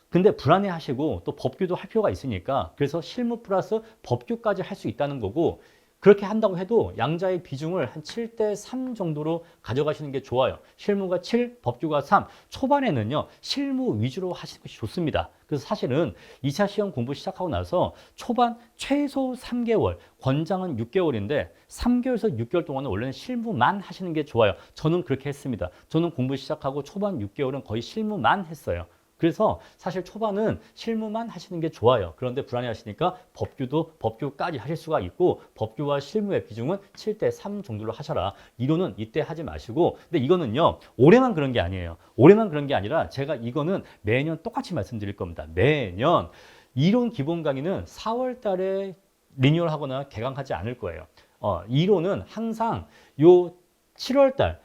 근데 불안해 하시고 또 법규도 할 필요가 있으니까 그래서 실무 플러스 법규까지 할 수 있다는 거고 그렇게 한다고 해도 양자의 비중을 한 7대 3 정도로 가져가시는 게 좋아요. 실무가 7, 법규가 3. 초반에는요, 실무 위주로 하시는 것이 좋습니다. 그래서 사실은 2차 시험 공부 시작하고 나서 초반 최소 3개월, 권장은 6개월인데 3개월에서 6개월 동안은 원래는 실무만 하시는 게 좋아요. 저는 그렇게 했습니다. 저는 공부 시작하고 초반 6개월은 거의 실무만 했어요. 그래서 사실 초반은 실무만 하시는 게 좋아요. 그런데 불안해 하시니까 법규까지 하실 수가 있고 법규와 실무의 비중은 7대 3 정도로 하셔라. 이론은 이때 하지 마시고 근데 이거는요. 올해만 그런 게 아니에요. 올해만 그런 게 아니라 제가 이거는 매년 똑같이 말씀드릴 겁니다. 매년 이론 기본 강의는 4월 달에 리뉴얼 하거나 개강하지 않을 거예요. 이론은 항상 요 7월 달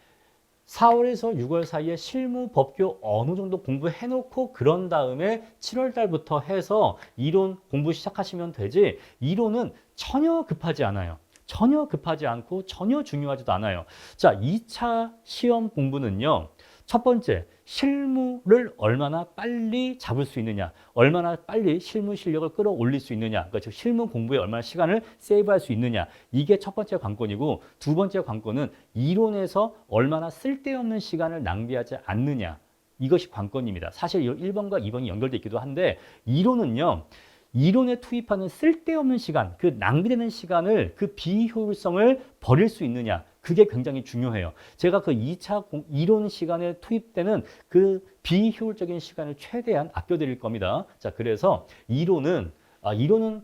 4월에서 6월 사이에 실무 법규 어느 정도 공부해놓고 그런 다음에 7월 달부터 해서 이론 공부 시작하시면 되지 이론은 전혀 급하지 않아요. 전혀 급하지 않고 전혀 중요하지도 않아요. 자, 2차 시험 공부는요. 첫 번째, 실무를 얼마나 빨리 잡을 수 있느냐, 얼마나 빨리 실무 실력을 끌어올릴 수 있느냐, 그러니까 즉 실무 공부에 얼마나 시간을 세이브할 수 있느냐, 이게 첫 번째 관건이고 두 번째 관건은 이론에서 얼마나 쓸데없는 시간을 낭비하지 않느냐, 이것이 관건입니다. 사실 1번과 2번이 연결되어 있기도 한데 이론은요. 이론에 투입하는 쓸데없는 시간, 그 낭비되는 시간을 그 비효율성을 버릴 수 있느냐, 그게 굉장히 중요해요. 제가 그 2차 이론 시간에 투입되는 그 비효율적인 시간을 최대한 아껴드릴 겁니다. 자, 그래서 이론은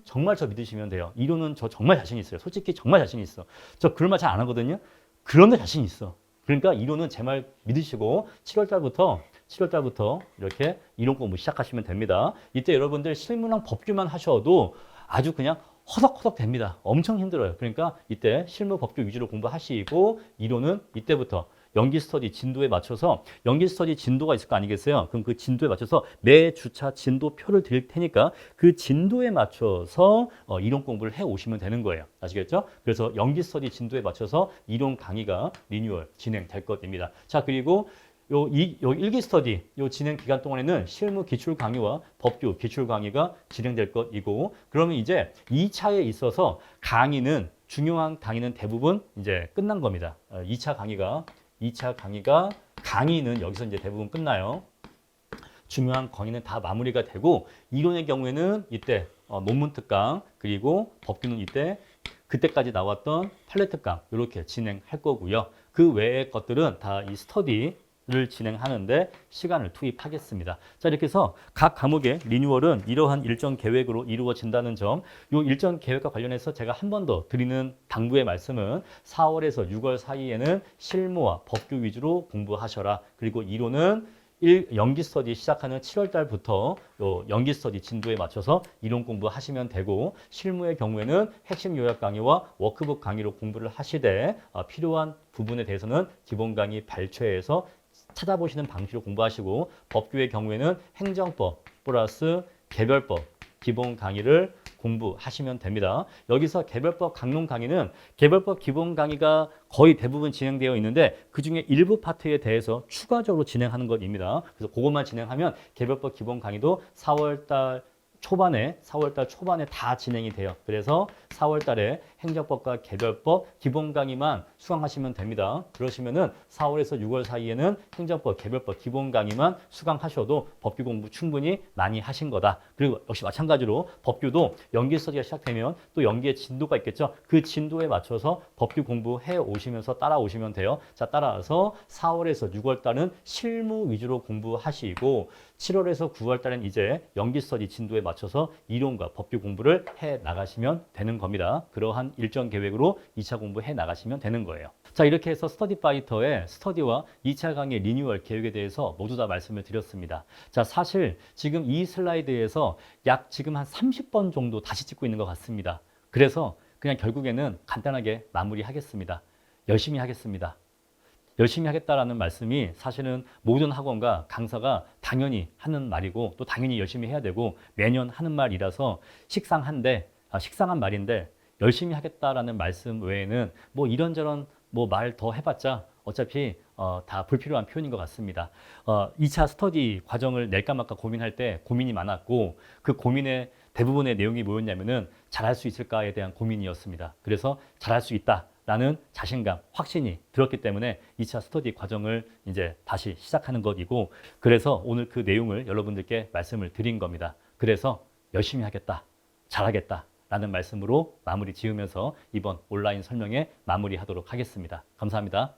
정말 저 믿으시면 돼요. 이론은 저 정말 자신 있어요. 솔직히 정말 자신 있어. 저 그런 말 잘 안 하거든요. 그런데 자신 있어. 그러니까 이론은 제 말 믿으시고 7월 달부터 이렇게 이론 공부 시작하시면 됩니다. 이때 여러분들 실무랑 법규만 하셔도 아주 그냥 허덕허덕 됩니다. 엄청 힘들어요. 그러니까 이때 실무 법규 위주로 공부하시고 이론은 이때부터 연기 스터디 진도에 맞춰서 연기 스터디 진도가 있을 거 아니겠어요? 그럼 그 진도에 맞춰서 매 주차 진도표를 드릴 테니까 그 진도에 맞춰서 이론 공부를 해 오시면 되는 거예요. 아시겠죠? 그래서 연기 스터디 진도에 맞춰서 이론 강의가 리뉴얼 진행될 것입니다. 자, 그리고 요 일기 스터디 요 진행 기간 동안에는 실무 기출 강의와 법규 기출 강의가 진행될 것이고 그러면 이제 2차에 있어서 중요한 강의는 대부분 이제 끝난 겁니다. 2차 강의는 여기서 이제 대부분 끝나요. 중요한 강의는 다 마무리가 되고 이론의 경우에는 이때 논문 특강 그리고 법규는 이때 그때까지 나왔던 판례 특강 이렇게 진행할 거고요. 그 외의 것들은 다 이 스터디를 진행하는데 시간을 투입하겠습니다. 자, 이렇게 해서 각 과목의 리뉴얼은 이러한 일정 계획으로 이루어진다는 점, 이 일정 계획과 관련해서 제가 한 번 더 드리는 당부의 말씀은 4월에서 6월 사이에는 실무와 법규 위주로 공부하셔라. 그리고 이론은 연기 스터디 시작하는 7월 달부터 연기 스터디 진도에 맞춰서 이론 공부하시면 되고 실무의 경우에는 핵심 요약 강의와 워크북 강의로 공부를 하시되 필요한 부분에 대해서는 기본 강의 발췌해서 찾아보시는 방식으로 공부하시고 법규의 경우에는 행정법 플러스 개별법 기본 강의를 공부하시면 됩니다. 여기서 개별법 강론 강의는 개별법 기본 강의가 거의 대부분 진행되어 있는데 그중에 일부 파트에 대해서 추가적으로 진행하는 것입니다. 그래서 그것만 진행하면 개별법 기본 강의도 4월 초반에 다 진행이 돼요. 그래서 4월 달에 행정법과 개별법 기본 강의만 수강하시면 됩니다. 그러시면은 4월에서 6월 사이에는 행정법, 개별법 기본 강의만 수강하셔도 법규 공부 충분히 많이 하신 거다. 그리고 역시 마찬가지로 법규도 연기 스터디가 시작되면 또 연기의 진도가 있겠죠. 그 진도에 맞춰서 법규 공부해 오시면서 따라오시면 돼요. 자, 따라서 4월에서 6월 달은 실무 위주로 공부하시고 7월에서 9월 달은 이제 연기 스터디 진도에 맞춰서 이론과 법규 공부를 해 나가시면 되는 겁니다. 그러한 일정 계획으로 2차 공부해 나가시면 되는 거예요. 자, 이렇게 해서 스터디 파이터의 스터디와 2차 강의 리뉴얼 계획에 대해서 모두 다 말씀을 드렸습니다. 자, 사실 지금 이 슬라이드에서 약 지금 한 30번 정도 다시 찍고 있는 것 같습니다. 그래서 그냥 결국에는 간단하게 마무리하겠습니다. 열심히 하겠습니다. 열심히 하겠다라는 말씀이 사실은 모든 학원과 강사가 당연히 하는 말이고 또 당연히 열심히 해야 되고 매년 하는 말이라서 식상한 말인데 열심히 하겠다라는 말씀 외에는 뭐 이런저런 뭐 말 더 해봤자 어차피 다 불필요한 표현인 것 같습니다. 2차 스터디 과정을 낼까 말까 고민할 때 고민이 많았고 그 고민의 대부분의 내용이 뭐였냐면은 잘할 수 있을까에 대한 고민이었습니다. 그래서 잘할 수 있다. 라는 자신감, 확신이 들었기 때문에 2차 스터디 과정을 이제 다시 시작하는 것이고 그래서 오늘 그 내용을 여러분들께 말씀을 드린 겁니다. 그래서 열심히 하겠다, 잘하겠다 라는 말씀으로 마무리 지으면서 이번 온라인 설명회 마무리하도록 하겠습니다. 감사합니다.